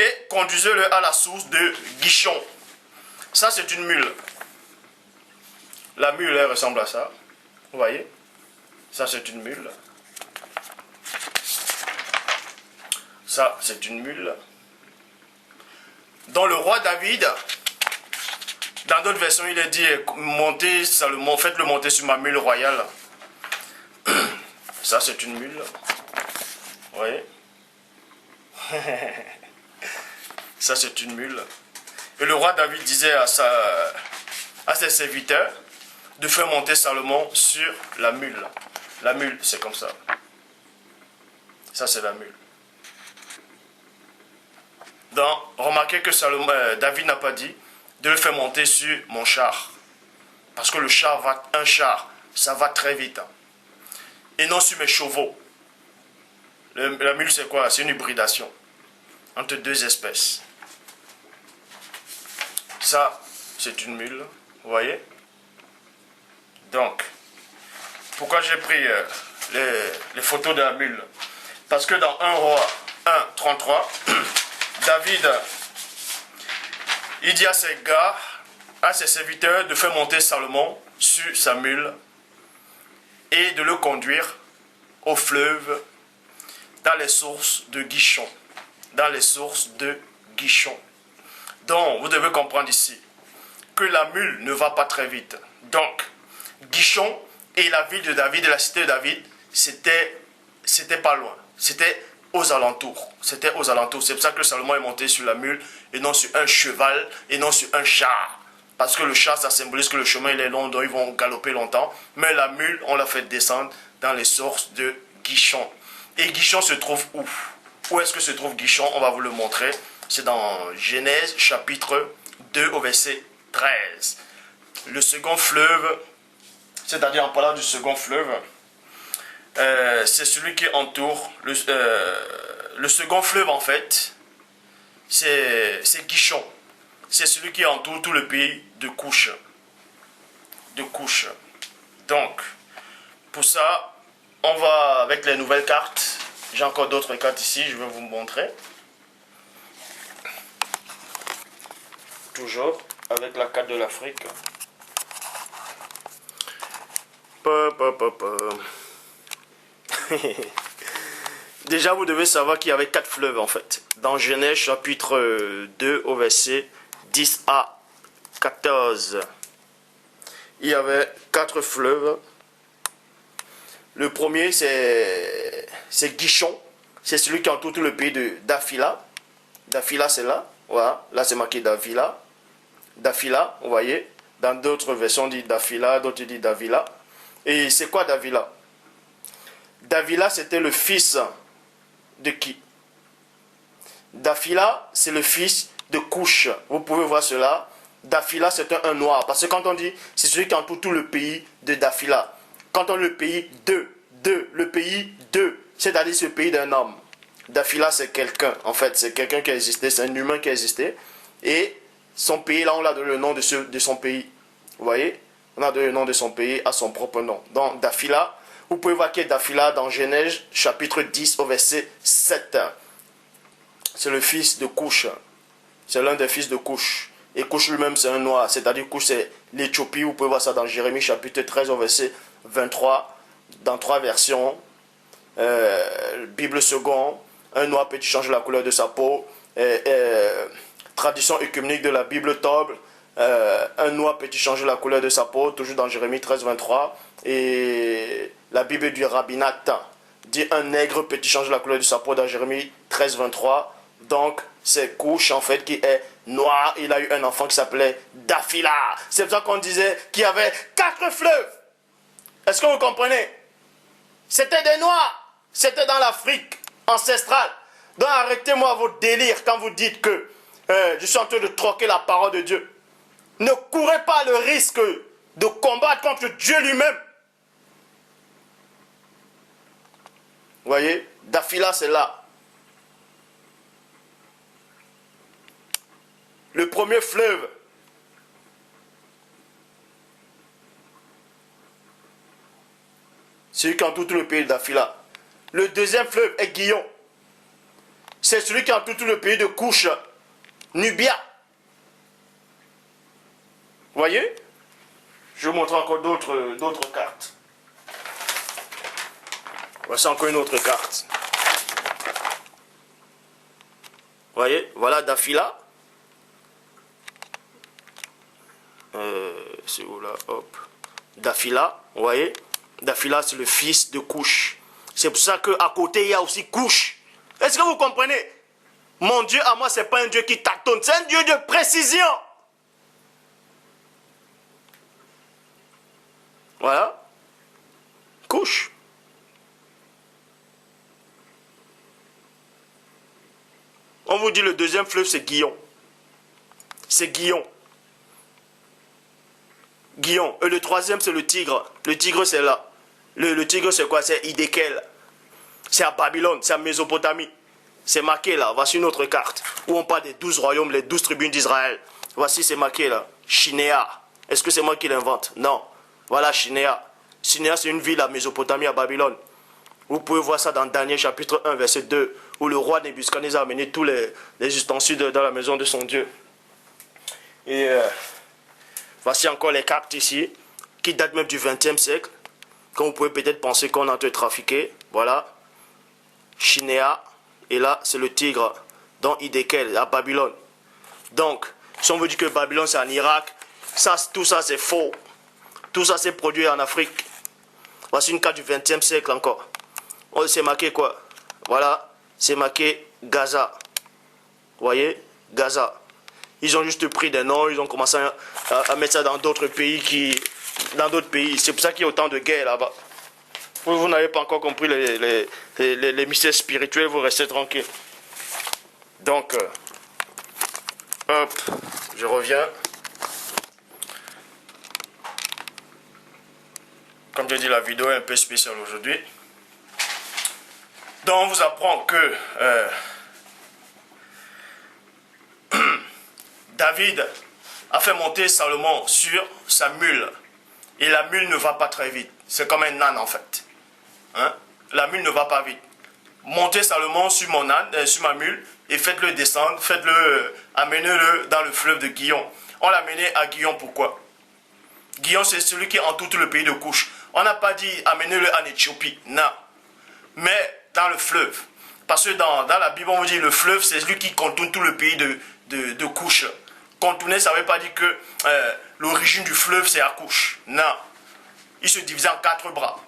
et conduisez-le à la source de Gishon. Ça, c'est une mule. La mule, elle ressemble à ça. Vous voyez? Ça, c'est une mule. Ça, c'est une mule. Dans le roi David, dans d'autres versions, il est dit, montez Salomon, faites-le monter sur ma mule royale. Ça, c'est une mule. Vous voyez? Ça, c'est une mule. Et le roi David disait à ses serviteurs de faire monter Salomon sur la mule. La mule, c'est comme ça. Ça, c'est la mule. Remarquez que David n'a pas dit de le faire monter sur mon char. Parce que un char, ça va très vite. Et non sur mes chevaux. La mule, c'est quoi? C'est une hybridation entre deux espèces. Ça, c'est une mule. Vous voyez? Donc, pourquoi j'ai pris les photos de la mule? Parce que dans 1 roi 1, 33, David, il dit à ses gars, à ses serviteurs, de faire monter Salomon sur sa mule et de le conduire au fleuve dans les sources de Gishon. Dans les sources de Gishon. Donc, vous devez comprendre ici que la mule ne va pas très vite. Donc, Gishon et la ville de David et la cité de David, c'était pas loin. C'était aux alentours. C'était aux alentours. C'est pour ça que Salomon est monté sur la mule et non sur un cheval et non sur un char. Parce que le char, ça symbolise que le chemin il est long, donc ils vont galoper longtemps. Mais la mule, on l'a fait descendre dans les sources de Gishon. Et Gishon se trouve où? Où est-ce que se trouve Gishon? On va vous le montrer. C'est dans Genèse chapitre 2 au verset 13. Le second fleuve, c'est-à-dire en parlant du second fleuve, c'est celui qui entoure le second fleuve en fait, c'est Gishon. C'est celui qui entoure tout le pays de Couche. Donc, pour ça, on va avec les nouvelles cartes. J'ai encore d'autres cartes ici, je vais vous montrer. Toujours avec la carte de l'Afrique. Déjà, vous devez savoir qu'il y avait 4 fleuves en fait. Dans Genèse chapitre 2 au verset 10 à 14. Il y avait 4 fleuves. Le premier, c'est Gishon. C'est celui qui entoure tout le pays de Daphila. Daphila, c'est là. Voilà. Là, c'est marqué Davila. Daphila, vous voyez. Dans d'autres versions, on dit Daphila, d'autres disent Davila. Et c'est quoi Davila? Davila, c'était le fils de qui? Daphila, c'est le fils de Couche. Vous pouvez voir cela. Daphila, c'est un noir. Parce que quand on dit, c'est celui qui entoure tout le pays de Daphila. Quand on dit le pays le pays de, c'est-à-dire ce pays d'un homme. Daphila, c'est quelqu'un. En fait, c'est quelqu'un qui a existé, c'est un humain qui a existé. Et son pays, là, on l'a donné le nom de son pays. Vous voyez? On a donné le nom de son pays à son propre nom. Donc, Daphila, vous pouvez voir qu'il y a Daphila dans Genèse, chapitre 10, au verset 7. C'est le fils de Couche. C'est l'un des fils de Couche. Et Couche lui-même, c'est un noir. C'est-à-dire Couche, c'est l'Éthiopie. Vous pouvez voir ça dans Jérémie, chapitre 13, au verset 23. Dans 3 versions. Bible second. Un noir peut changer la couleur de sa peau. Tradition œcuménique de la Bible Toble. Un noir peut changer la couleur de sa peau. Toujours dans Jérémie 13, 23. Et la Bible du rabbinat dit un nègre peut changer la couleur de sa peau dans Jérémie 13, 23. Donc, c'est Couche en fait qui est noir. Il a eu un enfant qui s'appelait Daphila. C'est pour ça qu'on disait qu'il y avait 4 fleuves. Est-ce que vous comprenez? C'était des noirs. C'était dans l'Afrique ancestrale. Donc arrêtez-moi vos délires quand vous dites que je suis en train de troquer la parole de Dieu. Ne courez pas le risque de combattre contre Dieu lui-même. Vous voyez, Dafila c'est là. Le premier fleuve. Celui qui entoure tout le pays de Dafila. Le deuxième fleuve est Guillon. C'est celui qui entoure tout le pays de Couche, Nubia. Vous voyez? Je vous montre encore d'autres cartes. Voici encore une autre carte. Vous voyez? Voilà Dafila. C'est où là? Hop. Dafila. Vous voyez? Dafila, c'est le fils de Couche. C'est pour ça qu'à côté, il y a aussi Couche. Est-ce que vous comprenez? Mon Dieu à moi, ce n'est pas un Dieu qui tâtonne. C'est un Dieu de précision. Voilà. Couche. On vous dit le deuxième fleuve, c'est Guillon. C'est Guillon. Guillon. Et le troisième, c'est le Tigre. Le Tigre, c'est là. Le Tigre, c'est quoi? C'est Idékel. C'est à Babylone, c'est à Mésopotamie. C'est marqué là. Voici une autre carte où on parle des 12 royaumes, les 12 tribunes d'Israël. Voici, c'est marqué là. Shinéa. Est-ce que c'est moi qui l'invente? Non. Voilà Shinéa. Shinéa, c'est une ville à Mésopotamie, à Babylone. Vous pouvez voir ça dans Daniel chapitre 1, verset 2, où le roi Nebuchadnezzar a amené tous les ustensiles dans la maison de son Dieu. Et voici encore les cartes ici, qui datent même du 20e siècle. Quand vous pouvez peut-être penser qu'on a été trafiqué. Voilà. Shinéa. Et là, c'est le Tigre. Dans Idékel, à Babylone. Donc, si on veut dire que Babylone, c'est en Irak, ça, tout ça, c'est faux. Tout ça, c'est produit en Afrique. Voici une carte du 20e siècle encore. C'est marqué quoi? Voilà. C'est marqué Gaza. Vous voyez? Gaza. Ils ont juste pris des noms, ils ont commencé à mettre ça dans d'autres pays C'est pour ça qu'il y a autant de guerres là-bas. Vous n'avez pas encore compris les mystères spirituels, vous restez tranquille. Donc, hop, je reviens. Comme je dis, la vidéo est un peu spéciale aujourd'hui. Donc, on vous apprend que David a fait monter Salomon sur sa mule. Et la mule ne va pas très vite. C'est comme un âne en fait. Hein? La mule ne va pas vite. Montez Salomon sur mon âne, sur ma mule, et faites-le descendre, amenez-le dans le fleuve de Guillon. On l'a amené à Guillon, pourquoi? Guillon, c'est celui qui entoure tout le pays de Couche. On n'a pas dit amenez-le en Éthiopie, non. Mais dans le fleuve. Parce que dans la Bible, on vous dit le fleuve, c'est celui qui contourne tout le pays de Couche. Contourner, ça ne veut pas dire que l'origine du fleuve, c'est à Couche. Non. Il se divise en 4 bras.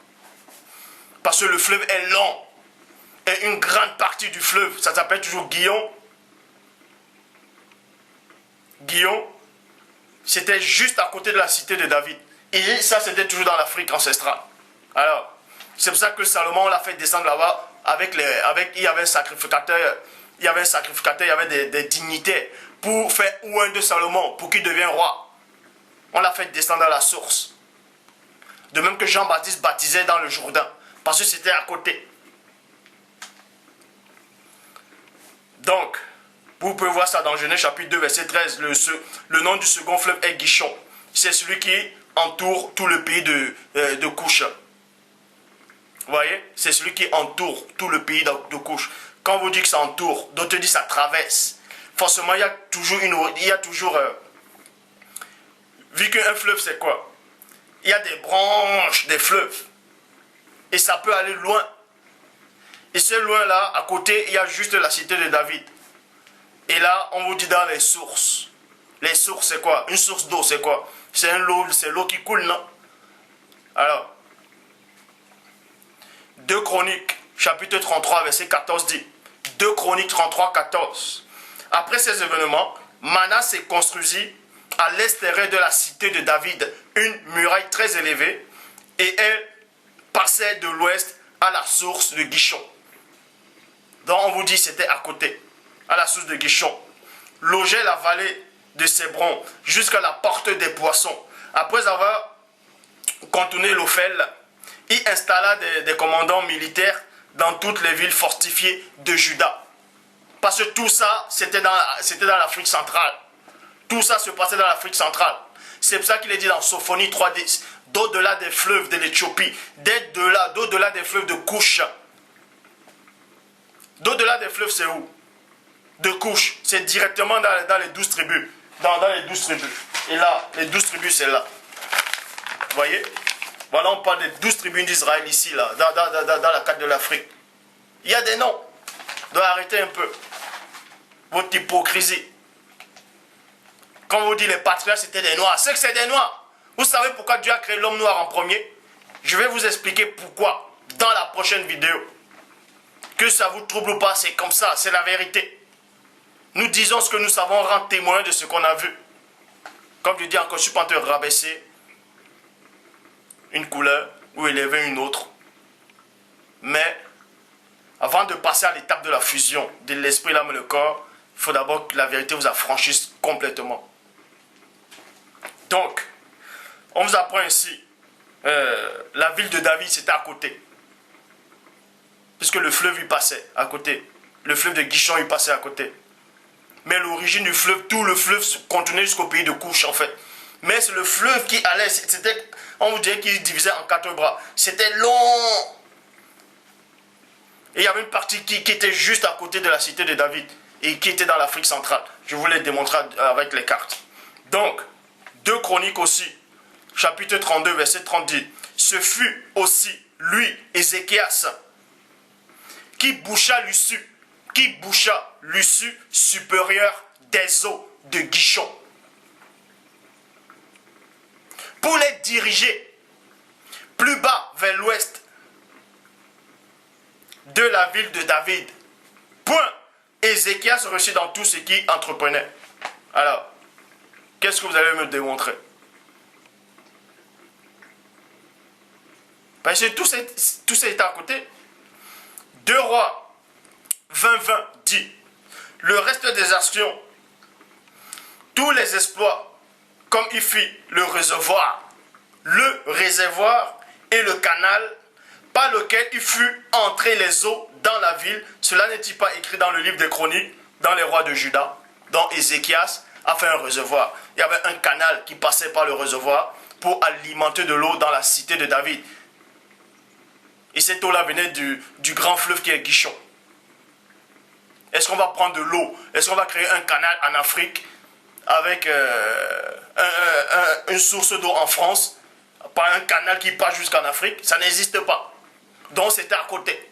Parce que le fleuve est long. Et une grande partie du fleuve, ça s'appelle toujours Guillon. Guillon, c'était juste à côté de la cité de David. Et ça, c'était toujours dans l'Afrique ancestrale. Alors, c'est pour ça que Salomon l'a fait descendre là-bas. Il y avait un sacrificateur. Il y avait des dignitaires pour faire ouin de Salomon, pour qu'il devienne roi. On l'a fait descendre à la source. De même que Jean-Baptiste baptisait dans le Jourdain, parce que c'était à côté. Donc, vous pouvez voir ça dans Genèse chapitre 2, verset 13. Le nom du second fleuve est Guichon. C'est celui qui entoure tout le pays de Couche. Vous voyez? C'est celui qui entoure tout le pays de Couche. Quand vous dites que ça entoure, d'autres disent que ça traverse. Forcément, il y a toujours vu qu'un fleuve, c'est quoi? Il y a des branches des fleuves. Et ça peut aller loin. Et ce loin-là, à côté, il y a juste la cité de David. Et là, on vous dit dans les sources. Les sources, c'est quoi? Une source d'eau, c'est quoi? C'est l'eau qui coule, non? Alors, 2 Chroniques, chapitre 33, verset 14 dit. 2 Chroniques 33, 14. Après ces événements, Manassé construisit à l'extérieur de la cité de David une muraille très élevée et elle passait de l'ouest à la source de Guichon. Donc on vous dit c'était à côté, à la source de Guichon. Logeait la vallée de Cébron jusqu'à la porte des poissons. Après avoir contourné l'Ophel, il installa des commandants militaires dans toutes les villes fortifiées de Juda. Parce que tout ça, c'était dans l'Afrique centrale. Tout ça se passait dans l'Afrique centrale. C'est pour ça qu'il est dit dans Sophonie 3.10, d'au-delà des fleuves de l'Éthiopie, d'au-delà des fleuves de Couche. D'au-delà des fleuves, c'est où? De Couche. C'est directement dans les 12 tribus. Dans les 12 tribus. Et là, les 12 tribus, c'est là. Vous voyez? Voilà, on parle des 12 tribus d'Israël ici, là, dans la carte de l'Afrique. Il y a des noms. Donc arrêtez un peu votre hypocrisie. Quand on vous dit les patriarches c'était des noirs, c'est que c'est des noirs. Vous savez pourquoi Dieu a créé l'homme noir en premier? Je vais vous expliquer pourquoi dans la prochaine vidéo. Que ça vous trouble ou pas, c'est comme ça, c'est la vérité. Nous disons ce que nous savons, rendre témoin de ce qu'on a vu. Comme je dis encore, je ne suis pas en train de rabaisser une couleur ou élever une autre. Mais avant de passer à l'étape de la fusion de l'esprit, l'âme et le corps, il faut d'abord que la vérité vous affranchisse complètement. Donc, on vous apprend ici, la ville de David, c'était à côté. Puisque le fleuve, il passait à côté. Le fleuve de Guichon, il passait à côté. Mais l'origine du fleuve, tout le fleuve contenait jusqu'au pays de Couche, en fait. Mais c'est le fleuve qui allait, c'était, on vous dirait qu'il divisait en 4 bras. C'était long. Et il y avait une partie qui était juste à côté de la cité de David et qui était dans l'Afrique centrale. Je vous l'ai démontré avec les cartes. Donc, 2 Chroniques aussi, chapitre 32, verset 30 dit, ce fut aussi lui, Ézéchias, qui boucha l'issue supérieure des eaux de Guichon pour les diriger plus bas vers l'ouest de la ville de David. Point. Ézéchias reçut dans tout ce qui entreprenait. Alors, qu'est-ce que vous allez me démontrer? Parce que tout ça est à côté. 2 Rois 20-20 dit, le reste des actions, tous les exploits, comme il fit le réservoir et le canal, par lequel il fut entré les eaux dans la ville, cela n'est-il pas écrit dans le livre des Chroniques, dans les rois de Juda, dont Ézéchias a fait un réservoir. Il y avait un canal qui passait par le réservoir pour alimenter de l'eau dans la cité de David. Et cette eau-là venait du grand fleuve qui est Guichon. Est-ce qu'on va prendre de l'eau? Est-ce qu'on va créer un canal en Afrique avec une source d'eau en France, par un canal qui passe jusqu'en Afrique? Ça n'existe pas. Donc c'était à côté.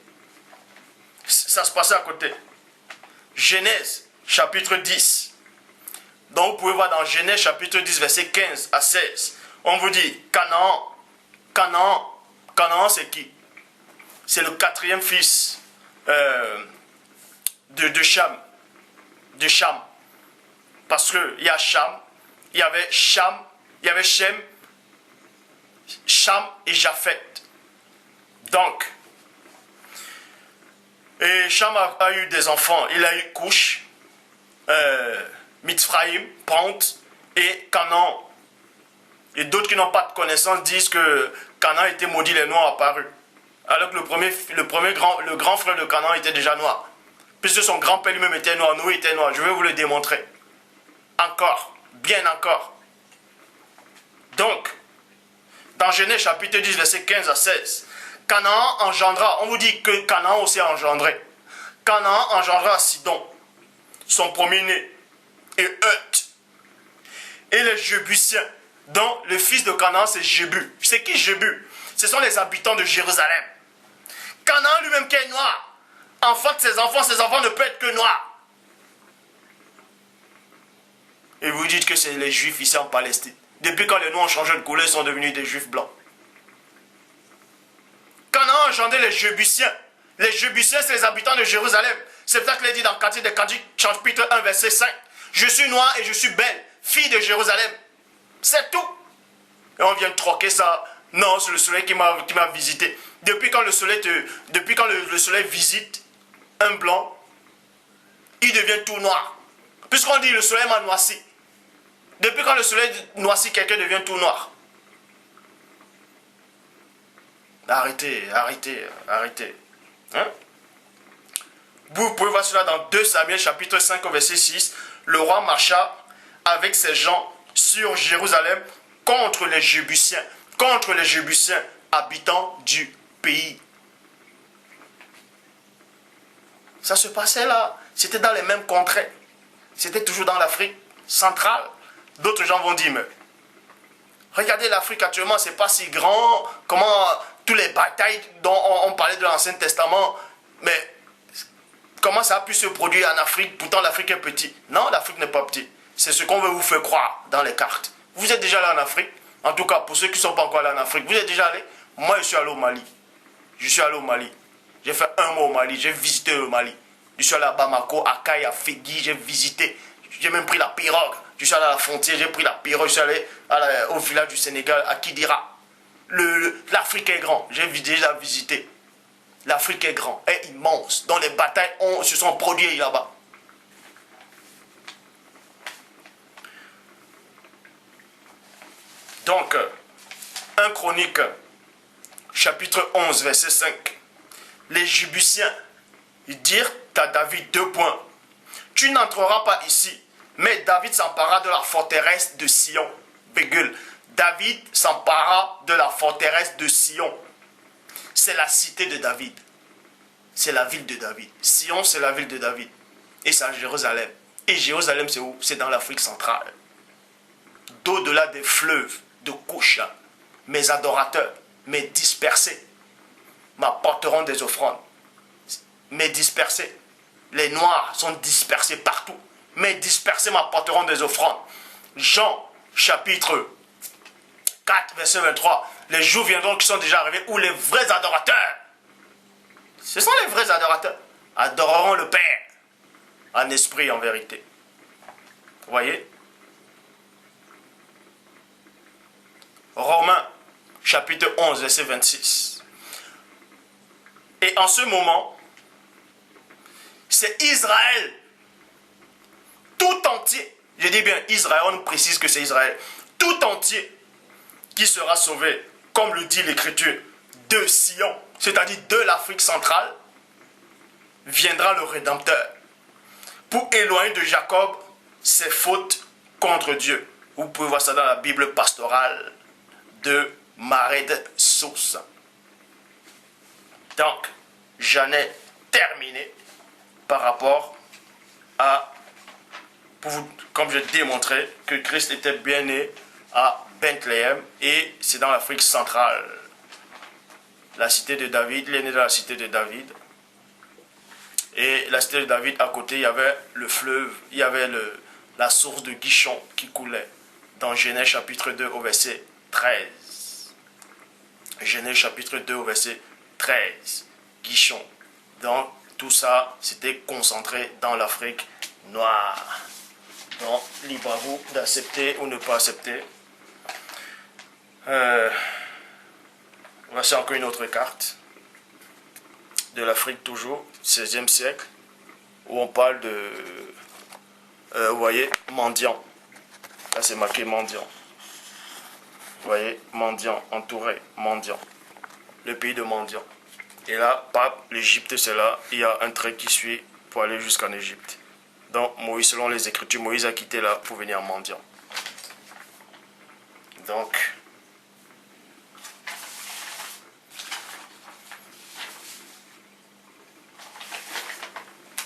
Ça se passait à côté. Genèse, chapitre 10. Donc vous pouvez voir dans Genèse, chapitre 10, verset 15 à 16. On vous dit, Canaan, c'est qui? C'est le 4e fils de Cham. Parce qu'il y a Cham, il y avait Cham, il y avait Shem, Cham et Japhet. Donc, et Cham a eu des enfants. Il a eu Couche, Mitzraïm, Pante et Canaan. Et d'autres qui n'ont pas de connaissance disent que Canaan était maudit, les Noirs apparus. Alors que le grand frère de Canaan était déjà noir. Puisque son grand-père lui-même était noir, Noé était noir. Je vais vous le démontrer. Encore, bien encore. Donc, dans Genèse chapitre 10, verset 15 à 16, Canaan engendra, on vous dit que Canaan aussi a engendré. Canaan engendra Sidon, son premier-né, et Heut, et les Jébusiens, dont le fils de Canaan c'est Jébu. C'est qui Jébu? Ce sont les habitants de Jérusalem. Canaan lui-même qui est noir, enfante ses enfants ne peuvent être que noirs. Et vous dites que c'est les Juifs ici en Palestine. Depuis quand les Noirs ont changé de couleur, ils sont devenus des Juifs blancs. Canaan a engendré les Jébusiens. Les Jébusiens, c'est les habitants de Jérusalem. C'est pour ça qu'il est dit dans Cantique des Cantiques, chapitre 1, verset 5. Je suis noire et je suis belle, fille de Jérusalem. C'est tout. Et on vient de troquer ça. Non, c'est le soleil qui m'a visité. Depuis quand le soleil visite, un blanc, il devient tout noir. Puisqu'on dit le soleil m'a noirci. Depuis quand le soleil noircit, quelqu'un devient tout noir? Arrêtez, arrêtez, arrêtez. Hein? Vous pouvez voir cela dans 2 Samuel chapitre 5 au verset 6. Le roi marcha avec ses gens sur Jérusalem contre les Jébusiens habitants du pays. Ça se passait là, c'était dans les mêmes contrées. C'était toujours dans l'Afrique centrale. D'autres gens vont dire, mais regardez l'Afrique actuellement, c'est pas si grand. Comment tous les batailles dont on parlait de l'Ancien Testament, mais comment ça a pu se produire en Afrique? Pourtant l'Afrique est petite. Non, l'Afrique n'est pas petite. C'est ce qu'on veut vous faire croire dans les cartes. Vous êtes déjà allé en Afrique? En tout cas, pour ceux qui ne sont pas encore allés en Afrique, vous êtes déjà allé? Moi, je suis allé au Mali. Je suis allé au Mali. J'ai fait un mois au Mali. J'ai visité le Mali. Je suis allé à Bamako, à Kay, à Fegui. J'ai visité. J'ai même pris la pirogue. Je suis allé à la frontière. J'ai pris la pirogue. Je suis allé au village du Sénégal, à Kidira. L'Afrique est grande. J'ai déjà visité. L'Afrique est grande, est immense. Dont les batailles se sont produites là-bas. Donc, 1 Chronique, chapitre 11, verset 5. Les Jébusiens dirent à David 2 points. Tu n'entreras pas ici. Mais David s'empara de la forteresse de Sion. Virgule. David s'empara de la forteresse de Sion. C'est la cité de David. C'est la ville de David. Sion, c'est la ville de David. Et c'est à Jérusalem. Et Jérusalem, c'est où? C'est dans l'Afrique centrale. D'au-delà des fleuves de Couche, mes adorateurs, mes dispersés, m'apporteront des offrandes. Mes dispersés, les Noirs sont dispersés partout. Mes dispersés m'apporteront des offrandes. Jean, chapitre 4, verset 23. Les jours viendront qui sont déjà arrivés où les vrais adorateurs, ce sont les vrais adorateurs, adoreront le Père en esprit et en vérité. Vous voyez? Romains, chapitre 11, verset 26. Et en ce moment, c'est Israël, tout entier, je dis bien Israël, on précise que c'est Israël, tout entier, qui sera sauvé, comme le dit l'Écriture, de Sion, c'est-à-dire de l'Afrique centrale, viendra le Rédempteur, pour éloigner de Jacob ses fautes contre Dieu. Vous pouvez voir ça dans la Bible pastorale de Mared Sousa. Donc, j'en ai terminé par rapport à, comme je démontrais, que Christ était bien né à Bethléem et c'est dans l'Afrique centrale. La cité de David, il est né dans la cité de David. Et la cité de David, à côté, il y avait le fleuve, il y avait la source de Guichon qui coulait. Dans Genèse chapitre 2 au verset 13. Genèse chapitre 2 au verset 13. Guichon. Donc, tout ça, c'était concentré dans l'Afrique noire. Donc, libre à vous d'accepter ou ne pas accepter. Voici encore une autre carte de l'Afrique toujours, 16e siècle, où on parle de, vous voyez, mendiant. Là, c'est marqué mendiant. Vous voyez, mendiant, entouré, mendiant. Le pays de mendiant. Et là, pape, l'Égypte, c'est là, il y a un trait qui suit pour aller jusqu'en Égypte. Donc, Moïse, selon les Écritures, Moïse a quitté là pour venir mendiant. Donc,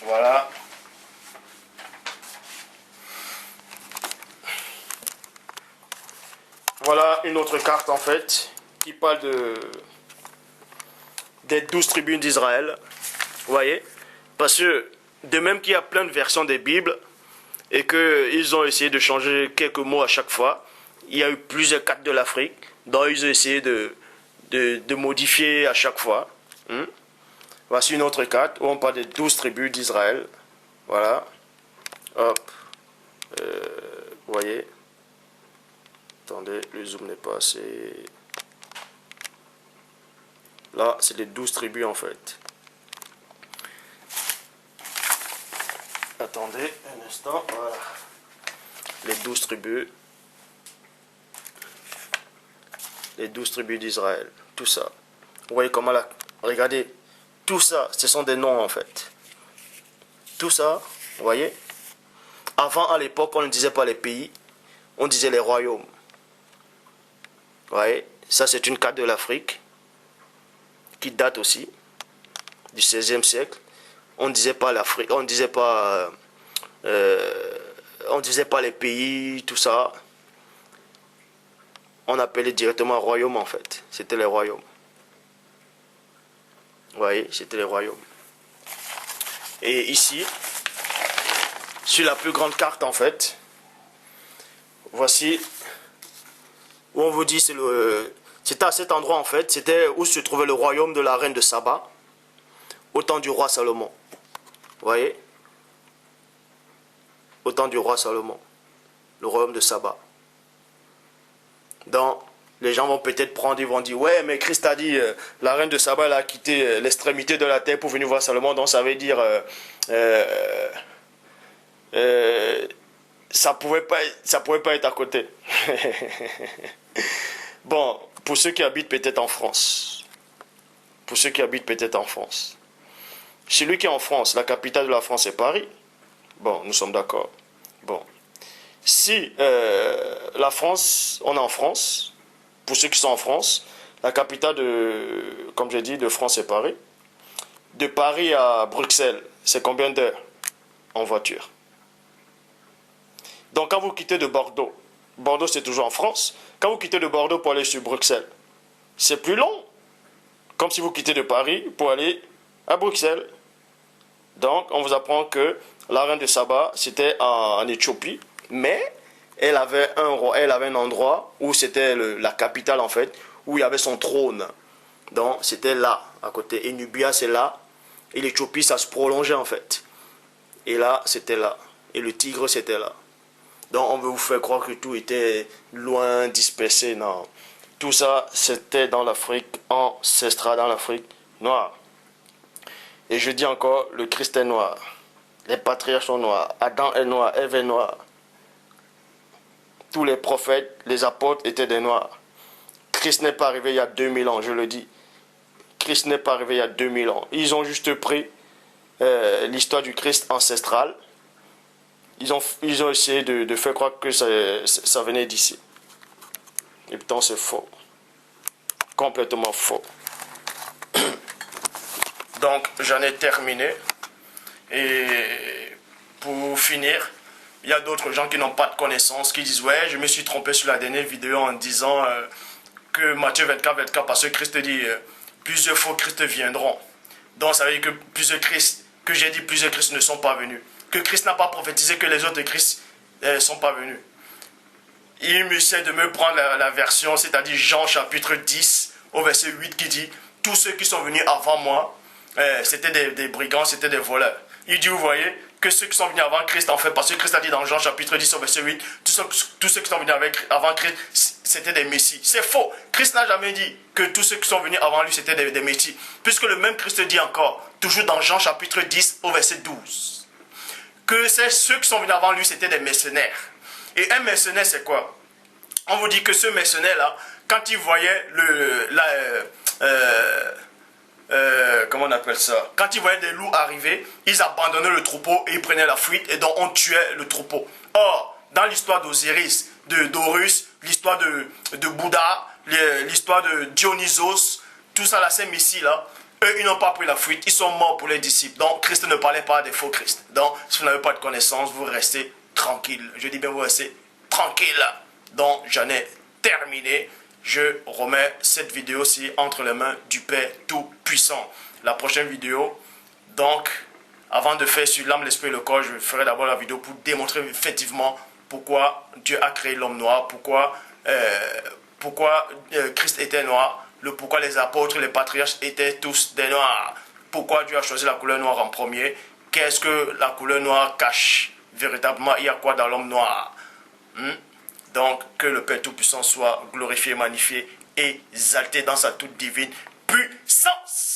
voilà. Voilà une autre carte en fait qui parle des 12 tribus d'Israël. Vous voyez? Parce que de même qu'il y a plein de versions des Bibles et qu'ils ont essayé de changer quelques mots à chaque fois, il y a eu plusieurs cartes de l'Afrique dont ils ont essayé de modifier à chaque fois. Voici une autre carte où on parle des 12 tribus d'Israël. Voilà. Hop. Vous voyez. Attendez, le zoom n'est pas assez. Là, c'est les 12 tribus en fait. Attendez un instant, voilà. Les 12 tribus. Les 12 tribus d'Israël. Tout ça. Vous voyez comment là. Regardez. Tout ça, ce sont des noms en fait. Tout ça, vous voyez. Avant, à l'époque, on ne disait pas les pays. On disait les royaumes. Vous voyez. Ça, c'est une carte de l'Afrique. Qui date aussi. Du 16e siècle. On ne disait pas l'Afrique. On ne disait pas... on disait pas les pays, tout ça. On appelait directement royaume en fait. C'était les royaumes. Vous voyez, c'était les royaumes. Et ici, sur la plus grande carte en fait, voici où on vous dit, c'était à cet endroit en fait, c'était où se trouvait le royaume de la reine de Saba, au temps du roi Salomon. Vous voyez? Au temps du roi Salomon, le royaume de Saba. Donc, les gens vont peut-être prendre, ils vont dire, ouais, mais Christ a dit, la reine de Saba, elle a quitté l'extrémité de la terre pour venir voir Salomon, donc ça veut dire, ça pouvait pas être à côté. Bon, pour ceux qui habitent peut-être en France, celui qui est en France, la capitale de la France est Paris. Bon, nous sommes d'accord. Bon. Si la France, on est en France, pour ceux qui sont en France, la capitale comme j'ai dit, de France est Paris. De Paris à Bruxelles, c'est combien d'heures en voiture? Donc quand vous quittez de Bordeaux, Bordeaux c'est toujours en France, quand vous quittez de Bordeaux pour aller sur Bruxelles, c'est plus long. Comme si vous quittez de Paris pour aller à Bruxelles. Donc on vous apprend que la reine de Saba, c'était en Éthiopie, mais elle avait un endroit où c'était la capitale en fait, où il y avait son trône. Donc c'était là, à côté. Et Nubia c'est là, et l'Éthiopie ça se prolongeait en fait. Et là, c'était là. Et le Tigre c'était là. Donc on veut vous faire croire que tout était loin, dispersé, non. Tout ça, c'était dans l'Afrique ancestrale, dans l'Afrique noire. Et je dis encore, le Christ est noir. Les patriarches sont noirs. Adam est noir, Ève est noire. Tous les prophètes, les apôtres étaient des noirs. Christ n'est pas arrivé il y a 2000 ans, je le dis. Christ n'est pas arrivé il y a 2000 ans. Ils ont juste pris l'histoire du Christ ancestral. Ils ont essayé de faire croire que ça venait d'ici. Et pourtant c'est faux. Complètement faux. Donc j'en ai terminé. Et pour finir, il y a d'autres gens qui n'ont pas de connaissances, qui disent ouais, je me suis trompé sur la dernière vidéo en disant que Matthieu 24, parce que Christ dit plusieurs faux Christ viendront. Donc ça veut dire que plusieurs Christ ne sont pas venus. Que Christ n'a pas prophétisé que les autres Christ ne sont pas venus. Il essaie de me prendre la version, c'est-à-dire Jean chapitre 10 au verset 8 qui dit tous ceux qui sont venus avant moi, c'était des brigands, c'était des voleurs. Il dit, vous voyez, que ceux qui sont venus avant Christ, en fait, parce que Christ a dit dans Jean chapitre 10 au verset 8, tous ceux qui sont venus avant Christ, c'était des messies. C'est faux. Christ n'a jamais dit que tous ceux qui sont venus avant lui, c'était des messies. Puisque le même Christ dit encore, toujours dans Jean chapitre 10 au verset 12, que ceux qui sont venus avant lui, c'était des mercenaires. Et un mercenaire, c'est quoi? On vous dit que ce mercenaire-là, quand il voyait comment on appelle ça? Quand ils voyaient des loups arriver, ils abandonnaient le troupeau et ils prenaient la fuite et donc on tuait le troupeau. Or, dans l'histoire d'Osiris, d'Horus, l'histoire de Bouddha, l'histoire de Dionysos, tout ça là, ces messies-là, eux, ils n'ont pas pris la fuite, ils sont morts pour les disciples. Donc, Christ ne parlait pas des faux Christ. Donc, si vous n'avez pas de connaissance, vous restez tranquille. Je dis bien, vous restez tranquille. Donc, j'en ai terminé. Je remets cette vidéo-ci entre les mains du Père Tout-Puissant. La prochaine vidéo, donc, avant de faire sur l'âme, l'esprit et le corps, je ferai d'abord la vidéo pour démontrer effectivement pourquoi Dieu a créé l'homme noir, pourquoi Christ était noir, pourquoi les apôtres, les patriarches étaient tous des noirs, pourquoi Dieu a choisi la couleur noire en premier, qu'est-ce que la couleur noire cache véritablement, il y a quoi dans l'homme noir. Donc, que le Père Tout-Puissant soit glorifié, magnifié, exalté dans sa toute divine puissance.